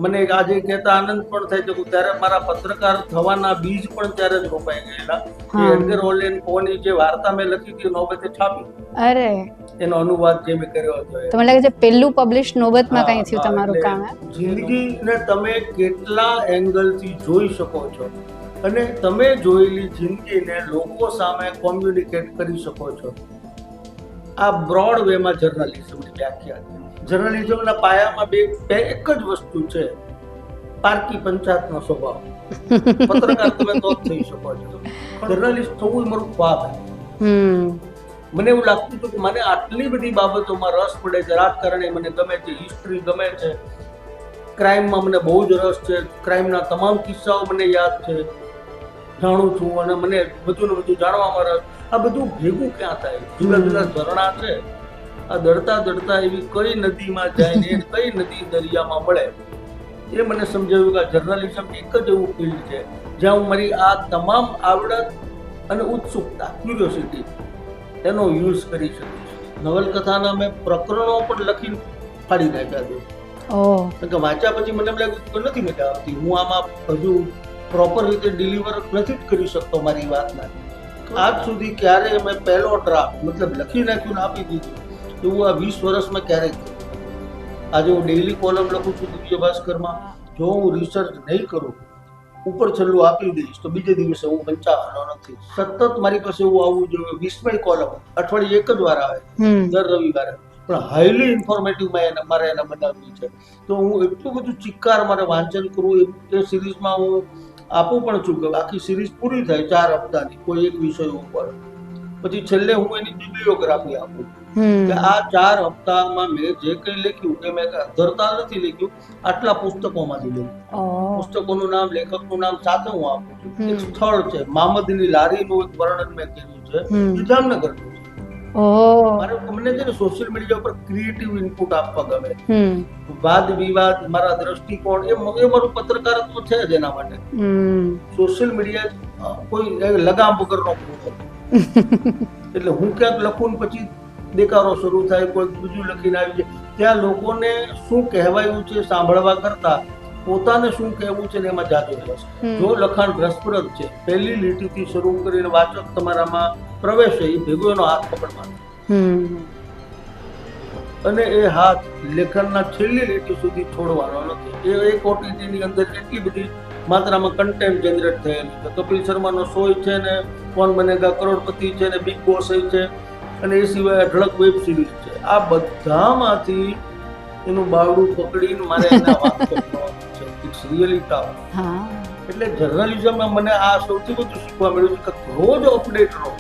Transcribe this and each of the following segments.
મને આજે કહેતા આનંદ પણ થાય છે કે ત્યારે મારા પત્રકાર થવાના બીજ પણ ત્યારે જ રોપાઈ ગયેલા. એ એડગર ઓલેન પોની જે વાર્તા મેં લખી હતી નોબતે છાપી. અરે એનો અનુવાદ જે મેં કર્યો હતો તો મને લાગે છે પહેલું પબ્લિશ નોબતમાં કઈ થયું તમારું કામ. જિંદગીને તમે કેટલા એંગલથી જોઈ શકો છો અને તમે જોયેલી જિંદગીને લોકો સામે કોમ્યુનિકેટ કરી શકો છો. આ બ્રોડ વેમાં જર્નલિઝમની વ્યાખ્યા છે. જર્નલિઝમના પાયામાં બે એક જ વસ્તુ છે, પારકી પંચાયતનો સ્વભાવ. પત્રકાર તમે તો જ થઈ શકો છો. જર્નલિસ્ટ થવું એ મારું ખ્વાબ છે. મને એવું લાગતું હતું કે મને આટલી બધી બાબતોમાં રસ પડે છે. રાજકારણી મને ગમે છે, હિસ્ટ્રી ગમે છે, ક્રાઇમમાં મને બહુ જ રસ છે, ક્રાઇમના તમામ કિસ્સાઓ મને યાદ છે, જાણું છું અને મને બધું ને બધું જાણવામાં રસ. આ બધું ભેગું ક્યાં થાય? જુદા જુદા ઝરણા છે, આ દડતા દડતા એવી કઈ નદીમાં જાય ને કઈ નદી દરિયામાં મળે, એ મને સમજાવ્યું કે જર્નલિઝમ એક જ એવું ફિલ્ડ છે જ્યાં હું મારી આ તમામ આવડત અને ઉત્સુકતા, ક્યુરિયોસિટી, એનો યુઝ કરી શકીશ. નવલકથાના મેં પ્રકરણો પણ લખીને ફાડી નાખ્યા છે કે વાંચ્યા પછી મને એમ લાગ્યું કે નથી મજા આવતી, હું આમાં હજુ પ્રોપર રીતે ડિલિવર નથી જ કરી શકતો મારી વાતના. આજ સુધી ક્યારે મેં પહેલો ડ્રાફ્ટ મતલબ લખી નાખ્યું ને આપી દીધું એવું આ 20 વર્ષમાં ક્યારેય કર્યું. આજે હું ડેઈલી કોલમ લખું છું દિવ્ય ભાસ્કરમાં. જો હું રિસર્ચ નહીં કરું, ઉપર છેલ્લું આપી દઈશ તો બીજે દિવસે હું વંચાવાનો નથી. સતત મારી પાસે એવું આવવું જોઈએ. 20મી કોલમ અઠવાડિયે એક જ વાર આવે, દર રવિવારે, પણ હાઈલી ઇન્ફોર્મેટિવ મારે એને બનાવવી છે. તો હું એટલું બધું ચિક્કાર મારે વાંચન કરવું. એ સિરીઝમાં હું આપું પણ છું કે આખી સિરીઝ પૂરી થાય 4 હપ્તાની કોઈ એક વિષય ઉપર, પછી છેલ્લે હું એની બિબ્લિયોગ્રાફી આપું કે આ 4 હપ્તામાં મેં જે કંઈ લખ્યું કે મેં ધરતા નથી લખ્યું, આટલા પુસ્તકોમાંથી લખ્યું. પુસ્તકોનું નામ, લેખકનું નામ સાથે હું આપું છું. એક સ્થળ છે મામદની લારીનું એક વર્ણન મેં કર્યું છે, એ જામનગરનું છે. મને છે ને સોશિયલ મીડિયા ઉપર ક્રિએટિવ ઇનપુટ આપવા ગમે. વાદ વિવાદ, મારા દ્રષ્ટિકોણ, એ મારું પત્રકારત્વ છે જ એના માટે. સોશિયલ મીડિયા કોઈ લગામ વગરનો પૂરો. એટલે હું ક્યાંક લખું ને પછી દેકારો શરૂ થાય, કોઈ બીજું લખીને આવી જાય. ત્યાં લોકોને શું કહેવાયું છે સાંભળવા કરતા પોતાને શું કહેવું છે ને એમાં જાજો રસ. જો લખાણ રસપ્રદ છે, પહેલી લીટીથી શરૂ કરીને વાચક તમારામાં પ્રવેશે એ ભેગો એનો હાથ પકડવાનો, અને એ હાથ લેખનના છેલ્લી લીટી સુધી છોડવાનો નથી. એ એક ઓટીટીની અંદર એટલી બધી માત્રામાં કન્ટેન્ટ જનરેટ થયેલું છે. કપિલ શર્માનો શો છે ને, કોણ બનેગા કરોડપતિ છે ને, બિગ બોસ છે, અને એ સિવાય અઢળક વેબ સિરીઝ છે. આ બધામાંથી એનું બાવડું પકડીને મારે એના વાત કરવાનો છે. It's really tough. એટલે જર્નલિઝમમાં મને આ સૌથી વધુ શીખવા મળ્યું છે કે રોજ અપડેટ રહો,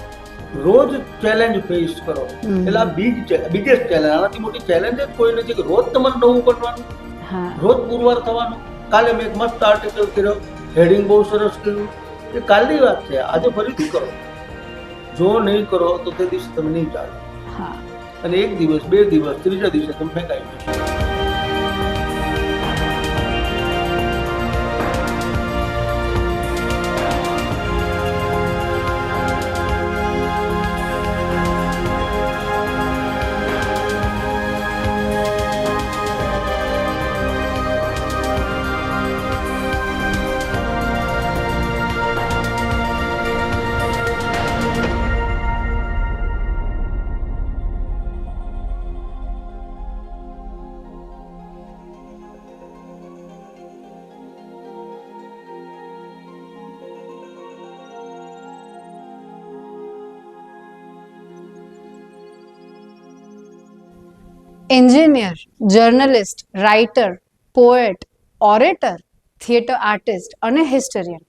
રોજ ચેલેન્જ ફેસ કરો. એટલે આ બિગેસ્ટ ચેલેન્જ, આનાથી મોટી ચેલેન્જ જ કોઈ નથી કે રોજ તમારે નવું બનવાનું, રોજ પુરવાર થવાનું. કાલે મેં એક મસ્ત આર્ટિકલ કર્યો, હેડિંગ બહુ સરસ કર્યું, એ કાલની વાત છે, આજે ફરીથી કરો. જો નહીં કરો તો તે દિવસે તમે નહીં ચાલો, અને એક દિવસ, 2 દિવસ, ત્રીજા દિવસે તમે ફેંકાઈ જશો. Engineer, journalist, writer, poet, orator, theatre artist અને હિસ્ટોરિયન,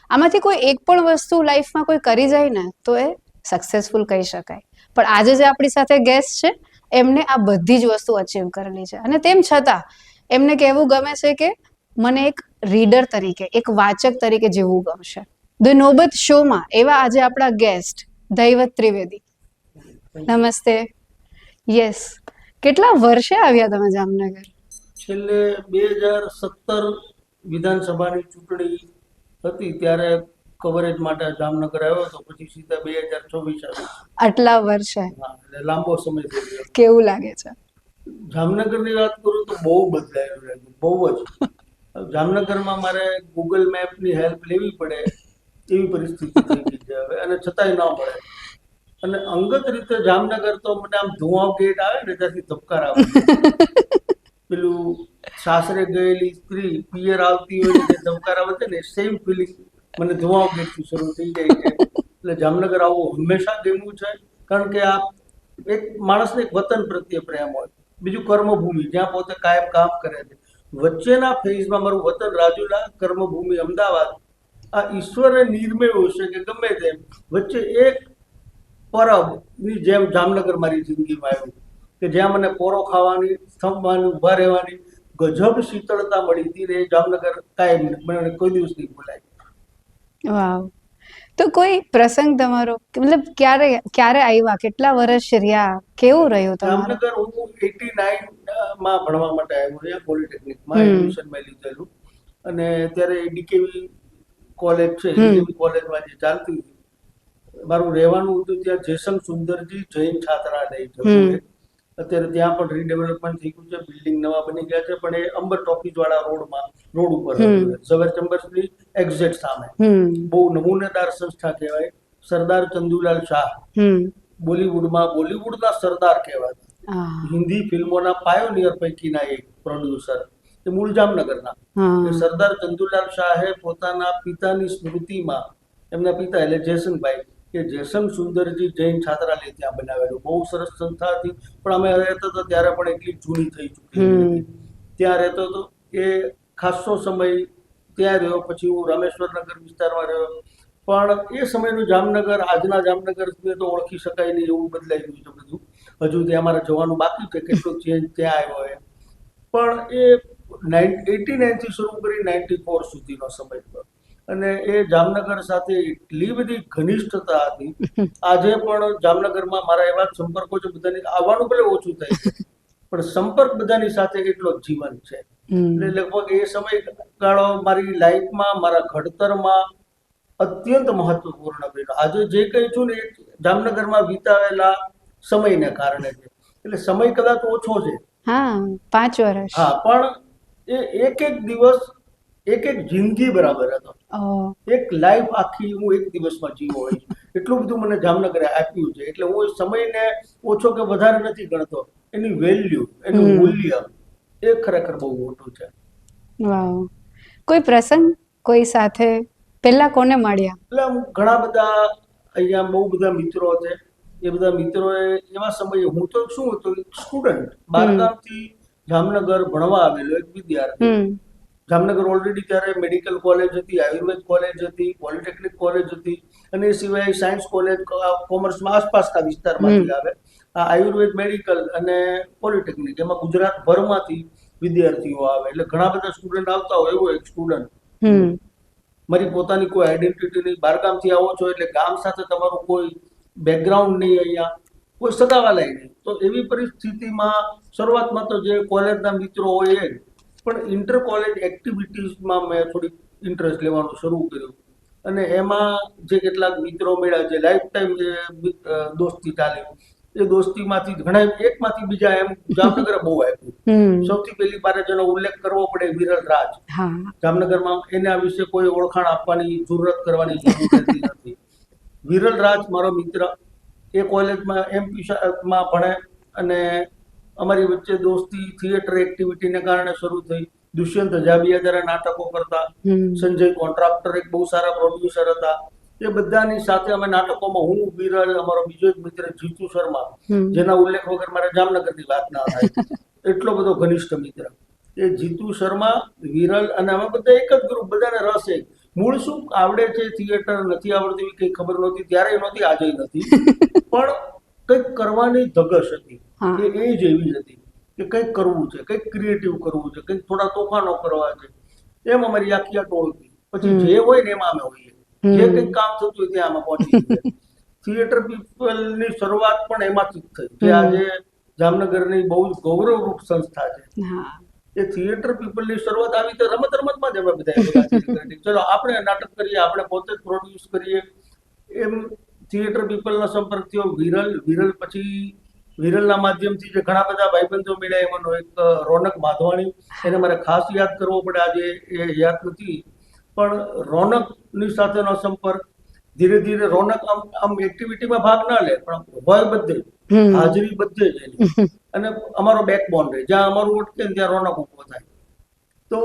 આમાંથી કોઈ એક પણ વસ્તુ લાઈફમાં કોઈ કરી જાય ને તો એ સક્સેસફુલ કહી શકાય. પણ આજે જે આપણી સાથે ગેસ્ટ છે એમને આ બધી જ વસ્તુ અચીવ કરેલી છે, અને તેમ છતાં એમને કહેવું ગમે છે કે મને એક રીડર તરીકે, એક વાચક તરીકે જીવવું ગમશે. ધ નોબત શોમાં એવા આજે આપણા ગેસ્ટ દૈવત ત્રિવેદી. નમસ્તે. યસ, કેટલા વર્ષે આવ્યા તમે જામનગર? છેલ્લે 2017 વિધાનસભાની ચૂંટણી હતી ત્યારે કવરેજ માટે જામનગર આવ્યો હતો, પછી સીધા 2024 આવ્યો. આટલા વર્ષે? એટલે લાંબો સમય થઈ ગયો. કેવું લાગે છે? જામનગરની વાત કરું તો બહુ બદલાયેલું લાગ્યું, બહુ જ. જામનગરમાં મારે ગૂગલ મેપની હેલ્પ લેવી પડે એવી પરિસ્થિતિ થઈ ગઈ છે હવે, અને છતાંય ન મળે. અને અંગત રીતે જામનગર તો મને આમ ધુઆ ગેટ આવે ને ત્યાંથી ધબકાર આવે. પેલું સાસરે ગયેલી સ્ત્રી પિયર આવતી હોય ને જે ધબકાર આવે છે ને સેમ ફિલિંગ મને ધુઆ ગેટથી શરૂ થઈ જાય છે. એટલે જામનગર આવું હંમેશા ગમ્યું છે, કારણ કે આ એક માણસને એક વતન પ્રત્યે પ્રેમ હોય, બીજું કર્મભૂમિ જ્યાં પોતે કાયમ કામ કરે છે. વચ્ચેના ફેઝમાં મારું વતન રાજુલા, કર્મભૂમિ અમદાવાદ. આ ઈશ્વરે નિર્મયો છે કે ગમે તેમ વચ્ચે એક પરબની જેમ જામનગર મારી જિંદગીમાં આવ્યું, કે જ્યાં મને પોરો ખાવાની, થંભવાની, ઊભા રહેવાની ગજબ શીતળતા મળી હતી ને એ જામનગર કાયમ મને કોઈ દિવસ નહીં ભૂલાય. વાવ. તો કોઈ પ્રસંગ તમારો મતલબ ક્યારે ક્યારે આવ્યા, કેટલા વર્ષ રહ્યા, કેવું રહ્યું તમારું? જામનગર હું 89 માં ભણવા માટે આવ્યો અહીંયા પોલિટેકનિકમાં એડમિશન મેં લીધેલું, અને ત્યારે ડીકેવી કોલેજ છે, ડીકેવી કોલેજમાં જે ચાલતી હતી, મારું રહેવાનું હતું ત્યાં જેસંગ સુંદરજી જૈન છાત્રાલય છે. અત્યારે ત્યાં પણ રીડેવલપમેન્ટ થઈ ગયું છે, બિલ્ડિંગ નવા બની ગયા છે, પણ એ અંબર ટોકીજ વાળા રોડ ઉપર ઝવેર ચેમ્બર્સની એક્ઝેક્ટ સામે. બહુ નમૂનેદાર સંસ્થા કહેવાય. સરદાર ચંદુલાલ શાહ બોલીવુડના સરદાર કહેવાતા, હિન્દી ફિલ્મોના પાયોનિયર પૈકીના એક પ્રોડ્યુસર, એ મૂળ જામનગરના. સરદાર ચંદુલાલ શાહે પોતાના પિતાની સ્મૃતિમાં, એમના પિતા એટલે જયસંગભાઈ, કે જેસંગ સુંદરજી જૈન છાત્રાલય ત્યાં બનાવેલું. બહુ સરસ સંસ્થા હતી, પણ અમે રહેતો હતો ત્યારે પણ એટલી જૂની થઈ ચૂકી હતી. ત્યાં રહેતો હતો, એ ખાસો સમય ત્યાં રહ્યો. પછી હું રામેશ્વરનગર વિસ્તારમાં રહ્યો. પણ એ સમયનું જામનગર આજના જામનગરને તો ઓળખી શકાય નહીં એવું બદલાઈ ગયું છે બધું. હજુ ત્યાં અમારે જવાનું બાકી છે, કેટલું ચેન્જ ત્યાં આવ્યો હોય. પણ એ 89 થી શરૂ કરી 94 સુધીનો સમય હતો, અને એ જામનગર સાથે એટલી બધી ઘનિષ્ઠતા હતી. આજે પણ જામનગરમાં મારા એવા સંપર્કો છે, બધાની આવવાનું ભલે ઓછું થાય છે, પણ સંપર્ક બધાની સાથે એટલો જીવંત છે. એટલે લગભગ એ સમયગાળો મારી લાઈફમાં, મારા ઘડતરમાં અત્યંત મહત્વપૂર્ણ બન્યો. આજે જે કંઈ છું ને એ જામનગરમાં વિતાવેલા સમયને કારણે છે. એટલે સમય કદાચ ઓછો છે, 5 વર્ષ, હા, પણ એ એક એક દિવસ એક એક જિંદગી બરાબર હતો. એક લાઈફ આખી હું એક દિવસમાં જીવો હોય, એટલું બધું મને જામનગરે આપ્યું છે. એટલે હું સમયને ઓછો કે વધારે નથી ગણતો, એની વેલ્યુ, એનું મૂલ્ય એ ખરેખર બહુ મોટું છે. વાવ. કોઈ પ્રસંગ કોઈ સાથે પહેલા કોને મળ્યા? એટલે ઘણા બધા અહીંયા બહુ બધા મિત્રો છે. એ બધા મિત્રોએ એવા સમયે, હું તો શું હતો, સ્ટુડન્ટ, બારગામથી જામનગર ભણવા આવેલો એક વિદ્યાર્થી. જામનગર ઓલરેડી ત્યારે મેડિકલ કોલેજ હતી, આયુર્વેદ કોલેજ હતી, પોલિટેકનિક કોલેજ હતી, અને એ સિવાય સાયન્સ કોલેજ, કોમર્સમાં આસપાસના વિસ્તારમાંથી આવે. આ આયુર્વેદ, મેડિકલ અને પોલિટેકનિક, એમાં ગુજરાતભરમાંથી વિદ્યાર્થીઓ આવે. એટલે ઘણા બધા સ્ટુડન્ટ આવતા હોય એવો એક સ્ટુડન્ટ. મારી પોતાની કોઈ આઈડેન્ટિટી નહીં. બારગામથી આવો છો એટલે ગામ સાથે તમારું કોઈ બેકગ્રાઉન્ડ નહીં, અહીંયા કોઈ સગાવાલાય નહીં. તો એવી પરિસ્થિતિમાં શરૂઆતમાં તો જે કોલેજના મિત્રો હોય એ, પણ ઇન્ટર કોલેજ એક્ટિવિટીઝમાં મેં થોડીક ઇન્ટરેસ્ટ લેવાનું શરૂ કર્યું, અને એમાં જે કેટલાક મિત્રો મળ્યા, જે લાઈફ ટાઈમ જે દોસ્તી ચાલી, એ દોસ્તીમાંથી ઘણા એકમાંથી બીજા એમ જામનગરે બહુ આપ્યું. સૌથી પહેલી મારે જેનો ઉલ્લેખ કરવો પડે, વિરલ રાજ. જામનગરમાં એના વિશે કોઈ ઓળખાણ આપવાની જરૂરત કરવાની જરૂર રહેતી નથી. વિરલ રાજ મારો મિત્ર, એ કોલેજમાં એમપીમાં ભણે, અને અમારી વચ્ચે દોસ્તી થિયેટર એક્ટિવિટીને કારણે શરૂ થઈ. દુષ્યંત જાબિયા જરા નાટકો કરતા, સંજય કોન્ટ્રાક્ટર એક બહુ સારા પ્રોડ્યુસર હતા. એ બધાની સાથે અમે નાટકોમાં, હું, વિરલ, અમારો બીજો એક મિત્ર જીતુ શર્મા, જેના ઉલ્લેખ વગર મારે જામનગરની વાત ના થાય, એટલો બધો ઘનિષ્ઠ મિત્ર. એ જીતુ શર્મા, વિરલ અને અમે બધા એક જ ગ્રુપ, બધાને રસ એક. મૂળ શું આવડે છે થિયેટર, નથી આવડતું એવી કંઈ ખબર નહોતી, ત્યારે નહોતી, આજે નથી, પણ કંઈક કરવાની ધગશ હતી. એ જ એવી હતી કે કંઈક કરવું છે, કંઈક ક્રિએટિવ કરવું છે, કંઈક થોડા તોફાનો કરવા છે. એમ અમારી આખી આ ટોળ હતી. પછી જે હોય ને એમાં અમે હોઈએ, જે કંઈક કામ થતું હોય ત્યાં અમે પહોંચી જઈએ. થિયેટર પીપલની શરૂઆત પણ એમાંથી જ થઈ, જે આજે જામનગરની બહુ જ ગૌરવરૂપ સંસ્થા છે. એ થિયેટર પીપલની શરૂઆત આવી તો રમતમાં જ અમે બધા ચલો આપણે નાટક કરીએ, આપણે પોતે જ પ્રોડ્યુસ કરીએ. એમ થિયેટર પીપલનો સંપર્ક થયો. વિરલ પછી વિરલના માધ્યમથી જે ઘણા બધા ભાઈબંધો મળ્યા એમાંનો એક રોનક માધવાણી, એને મારે ખાસ યાદ કરવો પડે, આજે એ યાદ નથી, પણ રોનકની સાથેનો સંપર્ક ધીરે ધીરે રોનક આમ એક્ટિવિટીમાં ભાગ ના લે પણ હોય બધે, હાજરી બધે જ એની, અને અમારો બેકબોન રહે, જ્યાં અમારું અટકે ને ત્યાં રોનક ઉભો થાય. તો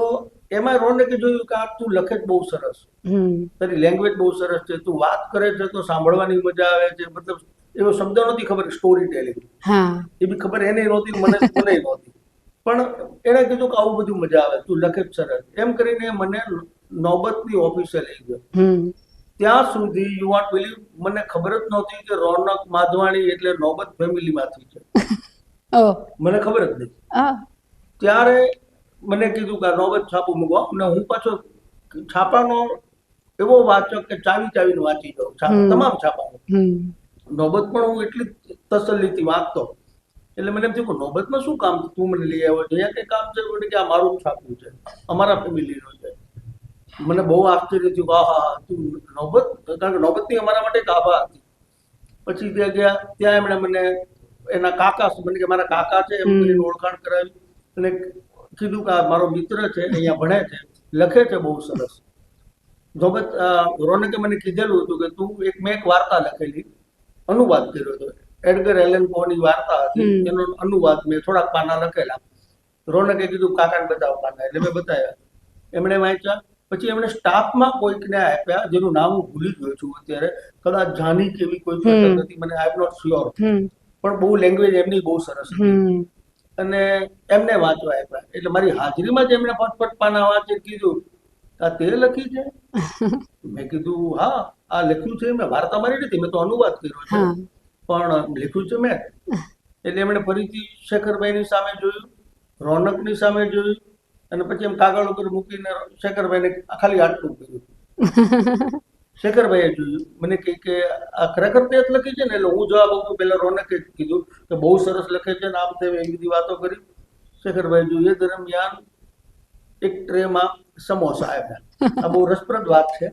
એમાં રોનકે જોયું કે આ તું લખે જ બહુ સરસ, તારી લેંગ્વેજ બહુ સરસ છે, તું વાત કરે છે તો સાંભળવાની મજા આવે છે, મતલબ એવો શબ્દ નથી ખબર સ્ટોરી ટેલિંગ, એ બી ખબર એને નહોતી, મને નહોતી, પણ એને કીધું કે આવું બધું મજા આવે, તું લખે જ સરસ, એમ કરીને મને નોબતની ઓફિસે લઈ ગયો. ત્યાં સુધી યુ વોન્ટ બિલીવ મને ખબર જ નહોતી કે રોનક માધવાણી એટલે નોબત ફેમિલીમાંથી છે, મને ખબર જ નહીં. ત્યારે મને કીધું કે આ નોબત છાપું મૂકો, અને હું પાછો છાપાનો એવો વાચક કે ચાવી ચાવીને વાંચી જાઉં, તમામ છાપાઓ. નોબત પણ હું એટલી તસલ્લીથી વાંચતો, એટલે મને એમ થયું કે નોબતમાં શું કામ તું મને લઈ આવ્યો છે, અહીંયા કઈ કામ છે કે આ મારું છાપવું છે, અમારા ફેમિલીનું છે. મને બહુ આશ્ચર્ય થયું, હા તું નોબત, કારણ કે નોબતની અમારા માટે એક આભા હતી. પછી ત્યાં ગયા, ત્યાં એમણે મને એના કાકા, મને કે મારા કાકા છે એમ કરીને ઓળખાણ કરાવી, અને કીધું કે આ મારો મિત્ર છે, અહીંયા ભણે છે, લખે છે બહુ સરસ. નોબત રોનકે મને કીધેલું હતું કે તું મેં એક વાર્તા લખેલી, અનુવાદ કર્યો હતો, એડગર એલન પોની વાર્તા હતી, એનો અનુવાદ મેં થોડાક પાના લખેલા. રોનકે કીધું કાકાને બતાવો પાના, એટલે મેં બતાવ્યા, એમણે વાંચ્યા. પછી એમણે સ્ટાફમાં કોઈકને આપ્યા, જેનું નામ હું ભૂલી ગયો છું અત્યારે, કદાચ જાની કેવી કોઈ પસંદ હતી, મને આઈ એમ નોટ શ્યોર, પણ બહુ લેંગ્વેજ એમની બહુ સરસ હતી, અને એમને વાંચવા આપ્યા. એટલે મારી હાજરીમાં જ એમણે ફટફટ પાના વાંચે કીધું આ તે લખી છે? મેં કીધું હા, આ લખ્યું છે મેં, વાર્તા મારી નથી, મેં તો અનુવાદ કર્યો છે, પણ લખ્યું છે મેં. એટલે એમણે ફરીથી શેખરભાઈની સામે જોયું, રોનકની સામે જોયું, અને પછી એમ કાગળ ઉપર મૂકીને શેખરભાઈને ખાલી આટલું કર્યું. શેખરભાઈએ જોયું, મને કહે કે આ ખરેખર તે જ લખી છે ને? એટલે હું જવાબ આપું, પેલા રોનકે જ કીધું કે બહુ સરસ લખે છે ને, આમ તેમ એવી બધી વાતો કરી. શેખરભાઈ જોઈએ દરમિયાન એક ટ્રેમાં સમોસા આવ્યા. આ બહુ રસપ્રદ વાત છે.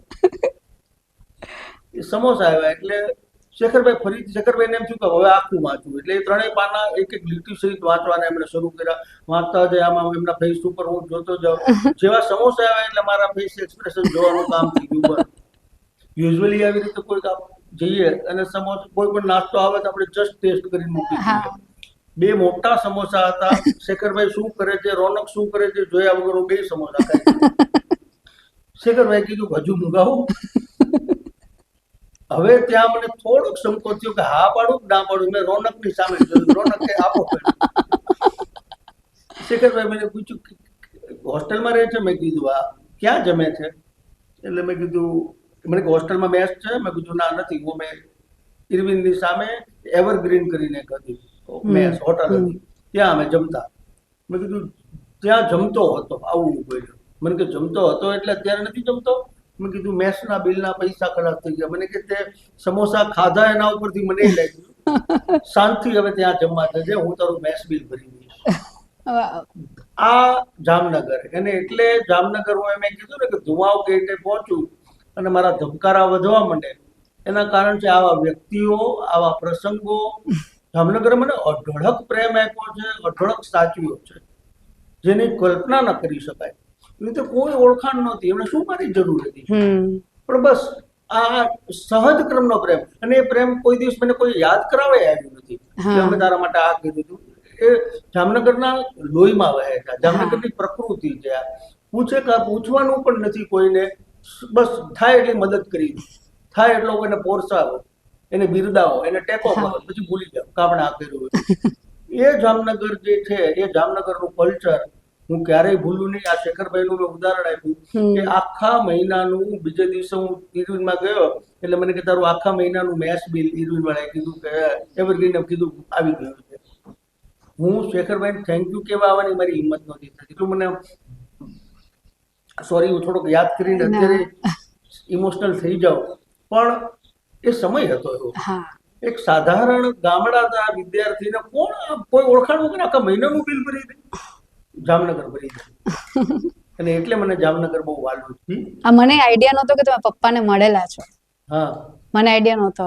સમોસા આવ્યા એટલે શેખરભાઈને એમ થયું કે હવે આખું વાંચવું, એટલે એ ત્રણેય પાના એક એક લીટી સહિત વાંચવાના એમણે શરૂ કર્યા. વાંચતા જાય આમાં એમના ફેસ ઉપર હું જોતો જાઉં, જેવા સમોસા આવ્યા એટલે મારા ફેસ એક્સપ્રેશન જોવાનું કામ થઈ ગયું. યુઝ્યુઅલી આવી રીતે કોઈ જઈએ અને સમોસા કોઈ પણ નાસ્તો આવે તો આપણે જસ્ટ ટેસ્ટ કરીને મૂકી દઈએ. બે મોટા સમોસા હતા, શેખરભાઈ શું કરે છે, રોનક શું કરે છે જોયા વગર હું બે સમોસા ખાઈ. શેખરભાઈ કીધું હજુ મંગાવું? હવે ત્યાં મને થોડોક સંકોચ થયો કે હા પાડું ના પાડું. મેં રોનકની સામે જોયું, રોનક કે આપો. શેખરભાઈ મને પૂછ્યું હોસ્ટેલમાં રહે છે? મેં કીધું હા. ક્યાં જમે છે? એટલે મેં કીધું, મને હોસ્ટેલમાં મેસ છે? મેં કીધું ના નથી, હું મેં ઇરવિનની સામે એવરગ્રીન કરીને એક હતી મેસ, હોટલ હતી, ત્યાં અમે જમતા. મેં કીધું ત્યાં જમતો હતો? આવું બોલ્યો. મને કે જમતો હતો એટલે અત્યારે નથી જમતો? મેં કીધું મેસના બિલના પૈસા ખલાસ થઈ ગયા. મને કે તે સમોસા ખાધા એના ઉપરથી મને લાગ્યું શાંતિ, હવે ત્યાં જમવા જજે, હું તારું મેસ બિલ ભરી દઈશ. આ જામનગર, અને એટલે જામનગર હું એમ કીધું ને કે ધુમાવ ગેટે પહોંચું અને મારા ધબકારા વધવા માંડે, એના કારણ છે આવા વ્યક્તિઓ, આવા પ્રસંગો. જામનગરે મને અઢળક પ્રેમ આપ્યો છે, અઢળક સાચવ્યો છે, જેની કલ્પના ન કરી શકાય. એની તો કોઈ ઓળખાણ નહોતી, એમને શું મારી જરૂર હતી, પણ બસ આ સહજ ક્રમનો પ્રેમ. અને એ પ્રેમ કોઈ દિવસ મને કોઈ યાદ કરાવે આવ્યું નથી કે અમે તારા માટે આ કીધું હતું. એ જામનગરના લોહીમાં વહે છે, જામનગરની પ્રકૃતિ છે. આ પૂછવાનું પણ નથી કોઈને, બસ થાય એટલી મદદ કરી, થાય એટલો કોઈને પોરસાવો, એને બિરદાવો, એને ટેકો કરો, પછી ભૂલી જાઓ કે આપણે આ કર્યું. એ જામનગર જે છે, એ જામનગરનું કલ્ચર હું ક્યારેય ભૂલું નહીં. આ શેખરભાઈનું મેં ઉદાહરણ આપ્યું કે આખા મહિનાનું, બીજે દિવસે હું ઇરવિનમાં ગયો એટલે મને કે તારું આખા મહિનાનું મેસ બિલ ઇરવિન વાળાએ કીધું કે એવરગ્રીને કીધું આવી ગયું છે. હું શેખરભાઈને થેન્ક યુ કહેવા આવવાની મારી હિંમત નહોતી થતી. એટલું મને સોરી, હું થોડોક યાદ કરીને અત્યારે ઇમોશનલ થઈ જાઉં, પણ એ સમય હતો એવો. એક સાધારણ ગામડાના વિદ્યાર્થીને કોઈ ઓળખાણ વગર આખા મહિનાનું બિલ ભરી દે, જામનગર ભરી દે. અને એટલે મને જામનગર બહુ વાલું છે. મને આઈડિયા નહોતો કે તમે પપ્પાને મળેલા છો. હા, મને આઈડિયા નહોતો.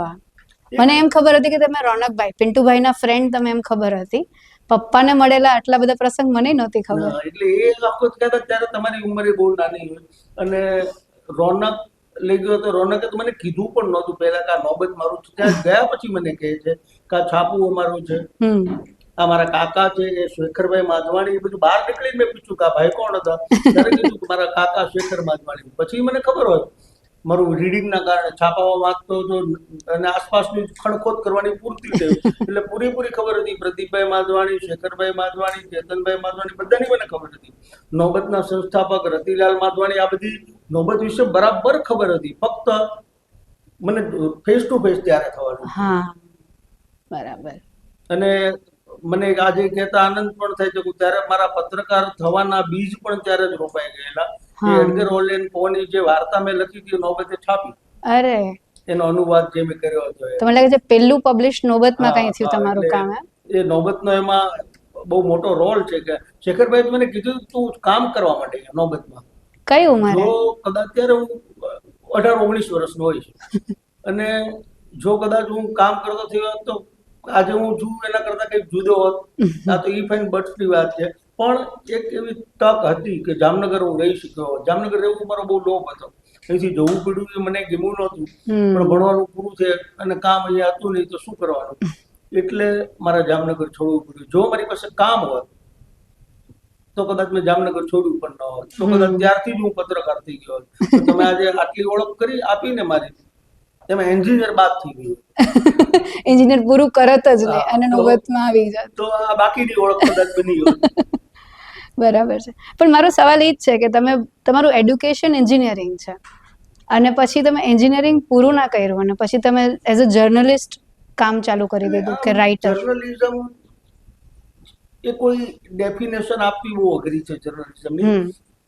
મને એમ ખબર હતી કે તમે રોનકભાઈ પિન્ટુભાઈના ફ્રેન્ડ તમે એમ ખબર હતી, પપ્પાને મળેલા આટલા બધા પ્રસંગ મને નહોતી ખબર. હા, એટલે એ આખો જ કહેતા ત્યારે તમારી ઉંમરે બહુ નાની હોય. અને રોનક લઈ ગયો તો રોનકે તો મને કીધું પણ નહોતું પહેલા કે આ નોબત મારું છે. ત્યાં ગયા પછી મને કહે છે કે આ છાપું અમારું છે, હમ આ મારા કાકા છે એ શેખરભાઈ માધવાણી. એ બધું બહાર નીકળીને મેં પૂછ્યું કે આ ભાઈ કોણ હતા, ત્યારે કીધું કે મારા કાકા શેખર માધવાણી. પછી મને ખબર હોય મારું રીડિંગના કારણે છાપામાં વાંચતો હતો અને આસપાસની ખણખોદ કરવાની પૂરતી ટેવ, એટલે પૂરેપૂરી ખબર હતી. પ્રદીપભાઈ માધવાણી, શેખરભાઈ માધવાણી, ચેતનભાઈ માધવાણી બધાની મને ખબર હતી. નોબતના સંસ્થાપક રતિલાલ માધવાણી, આ બધી નોબત વિશે બરાબર ખબર હતી. ફક્ત મને ફેસ ટુ ફેસ ત્યારે થવાનું. હા બરાબર. અને મને આજે કહેતા આનંદ પણ થાય છે કે ત્યારે મારા પત્રકાર થવાના બીજ પણ ત્યારે જ રોપાઈ ગયેલા. હા. એડગર ઓલેન પોની જે વાર્તા મેં લખી હતી નોબતે છાપી, અરે એનો અનુવાદ જે મેં કર્યો હતો એ. તો મને લાગે છે પહેલું પબ્લિશ નોબતમાં હા, કઈ થયું હા, તમારું એટલે કામ. એ નોબતનો એમાં બહુ મોટો રોલ છે કે શેખરભાઈ મને કીધું તું કામ કરવા માટે નોબતમાં. કઈ ઉંમરે? જો કદાચ ત્યારે હું 18-19 વર્ષનો હોઈશ અને જો કદાચ હું કામ કરતો થયો હોત તો આજે હું છું એના કરતા કંઈક જુદો હોત. આ તો ઈફ એન્ડ બટ્સની વાત છે. પણ એક એવી તક હતી કે જામનગર હું રહી શક્યો. જામનગર રહેવું મારો બહુ લોભ હતો. અહીંથી જવું પડ્યું એ મને ગમ્યું નહોતું, પણ ભણવાનું પૂરું છે અને કામ અહીંયા હતું નહીં તો શું કરવાનું, એટલે મારા જામનગર છોડવું પડ્યું. જો મારી પાસે કામ હોત તો કદાચ મેં જામનગર છોડ્યું પણ ન હોત, તો કદાચ ત્યારથી જ હું પત્રકાર થઈ ગયો હોત. તો તમે આજે આટલી ઓળખ કરી આપીને મારી, એમાં એન્જિનિયર બાદ થઈ ગયું. એન્જિનિયર પૂરું કરત જ નહીં અને તો- નોબતમાં આવી જાત. તો આ બાકીની ઓળખ કદાચ બની હોત. બરાબર છે. પણ મારો સવાલ એ જ છે કે તમે તમારું એડ્યુકેશન એન્જિનિયરિંગ છે અને પછી તમે એન્જિનિયરિંગ પૂરું ના કર્યું અને પછી તમે એઝ અ જર્નલિસ્ટ કામ ચાલુ કરી દીધું કે રાઇટર. જર્નલિઝમ એ કોઈ ડેફિનેશન આપવી બહુ અઘરી છે જર્નલિઝમની.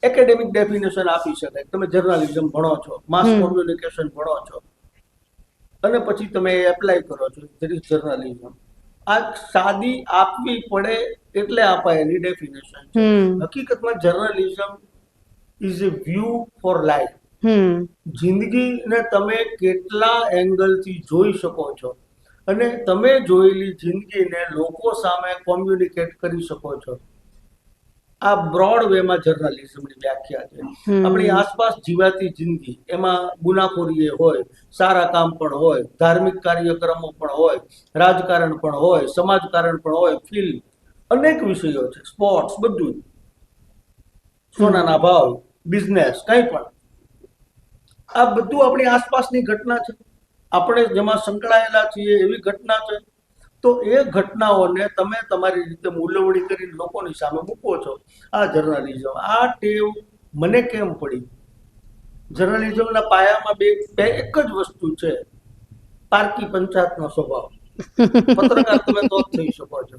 એકેડેમિક ડેફિનેશન આપી શકાય. તમે જર્નલિઝમ ભણો છો, માસ કોમ્યુનિકેશન ભણો છો અને પછી તમે એપ્લાય કરો છો, ધેટ ઇઝ જર્નલિઝમ. આ સાદી આપવી પડે એટલે અપાયેલી ડેફિનેશન છે. હકીકતમાં journalism is a view for life. જિંદગીને તમે કેટલા એંગલથી જોઈ શકો છો અને તમે જોયેલી જિંદગીને લોકો સામે કોમ્યુનિકેટ કરી શકો છો. આ બ્રોડ વેમાં જર્નલિઝમની વ્યાખ્યા છે. આપણી આસપાસ જીવાતી જિંદગી, એમાં ગુનાખોરી હોય, સારા કામ પણ હોય, ધાર્મિક કાર્યક્રમો પણ હોય, રાજકારણ પણ હોય, સમાજકારણ પણ હોય, ફિલ્મ, અનેક વિષયો છે, સ્પોર્ટ્સ, બધું, સોનાના ભાવ, બિઝનેસ, કંઈ પણ. આ બધું આપણી આસપાસની ઘટના છે. આપણે જેમાં સંકળાયેલા છીએ એવી ઘટના છે. તો એ ઘટનાઓને તમે તમારી રીતે મૂલવણી કરીને લોકોની સામે મૂકો છો. આ જર્નલિઝમ. આ ટેવ મને કેમ પડી? જર્નલિઝમના પાયામાં બે એક જ વસ્તુ છે, પારકી પંચાયતનો સ્વભાવ. પત્રકાર તમે તો જ થઈ શકો છો.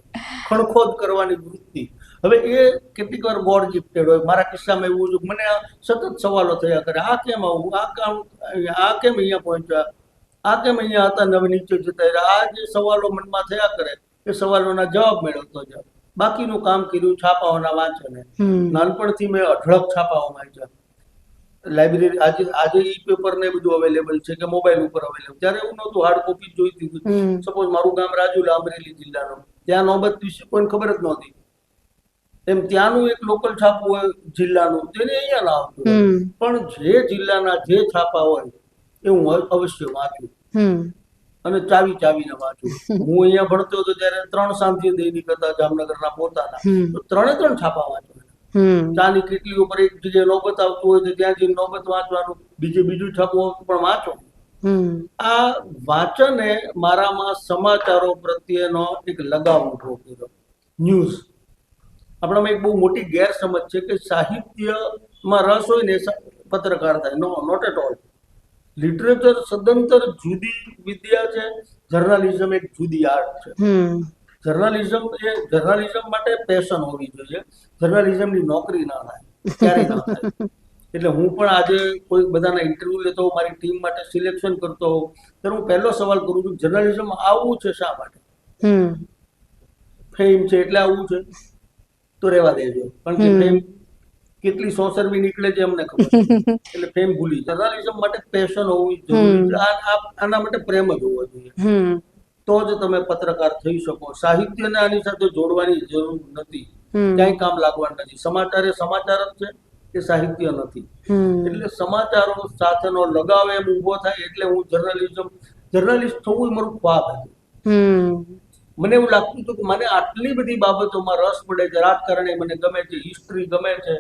ખણખોદ કરવાની વૃત્તિ. હવે એ કેટલીક વાર ગોડ ગિફ્ટેડ હોય. મારા કિસ્સામાં એવું છે, મને સતત સવાલો થયા કરે, આ કેમ આવું, આ કામ, આ કેમ અહીંયા પહોંચ્યા, આ કેમ અહીંયા હતા નવે નીચે જતા રહ્યા. આ જે સવાલો મનમાં થયા કરે એ સવાલોના જવાબ મેળવતો જાવ. બાકીનું કામ કર્યું છાપાઓના વાંચને. નાનપણથી મેં અઢળક છાપાઓ વાંચ્યા. લાઇબ્રેરી આજે ઈ પેપર ને બધું અવેલેબલ છે કે મોબાઈલ ઉપર અવેલેબલ. ત્યારે એવું નહોતું, હાર્ડ કોપી જોઈતી હતી. સપોઝ મારું ગામ રાજુલા, અમરેલી જિલ્લાનું, ત્યાં નોબત વિશે કોઈને ખબર જ નહોતી. એમ ત્યાંનું એક લોકલ છાપું હોય જિલ્લાનું, તેને અહીંયા ના આવતું. પણ જે જિલ્લાના જે છાપા હોય એ હું અવશ્ય વાંચું અને ચાવીને વાંચું. હું અહીંયા ભણતો હતો ત્યારે 3 સાંજે દૈનિક હતા જામનગરના પોતાના, તો 3 છાપા વાંચું. ચાની કેટલી ઉપર એક જગ્યાએ નોબત આવતું હોય તો ત્યાં જઈને નોબત વાંચવાનું, બીજું છાપવું પણ વાંચો. આ વાંચને મારામાં સમાચારો પ્રત્યેનો એક લગાવ ઉભો કર્યો. ન્યૂઝ આપણામાં એક બહુ મોટી ગેરસમજ છે કે સાહિત્યમાં રસ હોય ને પત્રકાર થાય. નો, નોટ એટ ઓલ. લિટરેચર સદંતર જુદી વિદ્યા છે, જર્નલિઝમ એક જુદી આર્ટ છે. જર્નલિઝમ માટે પેશન હોવી જોઈએ. જર્નલિઝમની નોકરી ના થાય, ક્યારેય ના થાય. એટલે હું પણ આજે કોઈ બધાના ઇન્ટરવ્યુ લેતો હોઉં, મારી ટીમ માટે સિલેક્શન કરતો હોઉં, ત્યારે હું પહેલો સવાલ કરું છું, જર્નલિઝમ આવવું છે શા માટે? ફેમ છે એટલે આવવું છે તો રહેવા દેજો, કારણ કે ફેમ કેટલી સોસરવી નીકળે છે અમને ખબર. એટલે ફેમ ભૂલી. જર્નલિઝમ માટે પેશન હોવી જરૂરી છે. આના માટે પ્રેમ જ હોવો જોઈએ. હમ તો જ તમે પત્રકાર થઈ શકો. સાહિત્યને આની સાથે જોડવાની જરૂર નથી, હમ ક્યાંય કામ લાગવાનું નથી. સમાચાર એ સમાચાર જ છે, એ સાહિત્ય નથી. હમ એટલે સમાચારો સાથેનો લગાવ એમ ઊભો થાય એટલે હું જર્નલિસ્ટ થવું એ મારું ખ્વાબ હતું. હમ મને એવું લાગતું હતું કે મને આટલી બધી બાબતોમાં રસ પડે છે. રાજકારણી મને ગમે છે, હિસ્ટ્રી ગમે છે,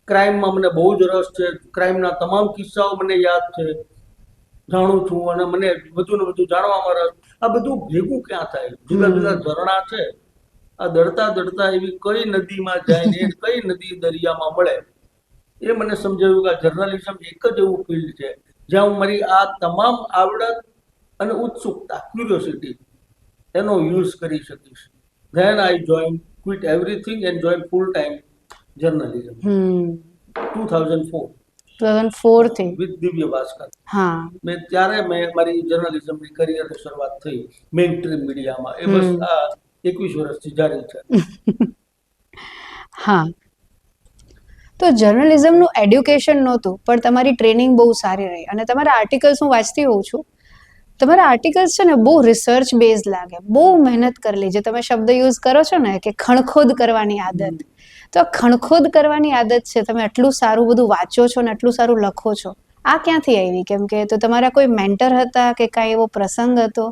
ક્રાઇમમાં મને બહુ જ રસ છે, ક્રાઇમના તમામ કિસ્સાઓ મને યાદ છે, જાણું છું, અને મને વધુ ને વધુ જાણવામાં રસ. આ બધું ભેગું ક્યાં થાય? જુદા જુદા ઝરણા છે, આ દળતા દળતા એવી કઈ નદીમાં જાય ને કઈ નદી દરિયામાં મળે. એ મને સમજાયું કે જર્નલિઝમ એક જ એવું ફિલ્ડ છે જ્યાં હું મારી આ તમામ આવડત અને ઉત્સુકતા, ક્યુરિયોસિટી, એનો યુઝ કરી શકીશ. Than I quit everything and join full time journalism 2004 2004 થી વિથ દિવ્ય ભાસ્કર. હા મેં મારી જર્નલિઝમની કરિયરની શરૂઆત થઈ મેઇન સ્ટ્રીમ મીડિયામાં. એ બસ આ 21 વર્ષથી જારી છે. હા, તો જર્નલિઝમનું એડ્યુકેશન નહોતું, પણ તમારી ટ્રેનિંગ બહુ સારી રહી. અને તમારા આર્ટિકલ્સ હું વાંચતી હોઉં છું, તમારા આર્ટિકલ્સ છે ને બહુ રિસર્ચ બેઝ લાગે, બહુ મહેનત કરેલી. જે તમે શબ્દ યુઝ કરો છો ને કે ખણખોદ કરવાની આદત, તો આ ખણખોદ કરવાની આદત છે. તમે આટલું સારું બધું વાંચો છો ને આટલું સારું લખો છો, આ ક્યાંથી આવી? કેમ કે તો તમારા કોઈ મેન્ટર હતા કે કાંઈ એવો પ્રસંગ હતો?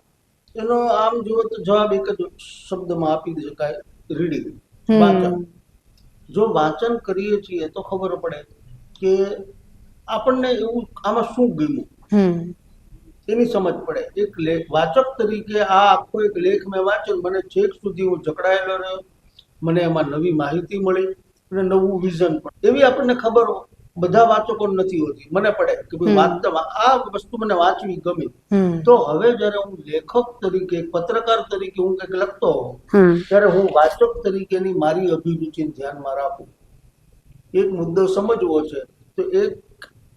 એનો આમ જુઓ તો જવાબ એક જ શબ્દમાં આપી શકાય: રીડિંગ, વાંચન. જો વાંચન કરીએ છીએ તો ખબર પડે કે આપણને એવું આમાં શું ગમ્યું, એની સમજ પડે. એક વાચક તરીકે આ આખો એક લેખ મેં વાંચ્યો, મને છેક સુધી હું જકડાયેલો રહ્યો, મને એમાં નવી માહિતી મળી અને નવું વિઝન પણ. એવી આપણને ખબર બધા વાચકો નથી હોતી. મને પડે કે ભાઈ વાંચતા આ વસ્તુ મને વાંચવી ગમી. તો હવે જ્યારે હું લેખક તરીકે, પત્રકાર તરીકે હું કંઈક લખતો હોઉં, ત્યારે હું વાચક તરીકેની મારી અભિરુચિને ધ્યાનમાં રાખું. એક મુદ્દો સમજવો છે તો એ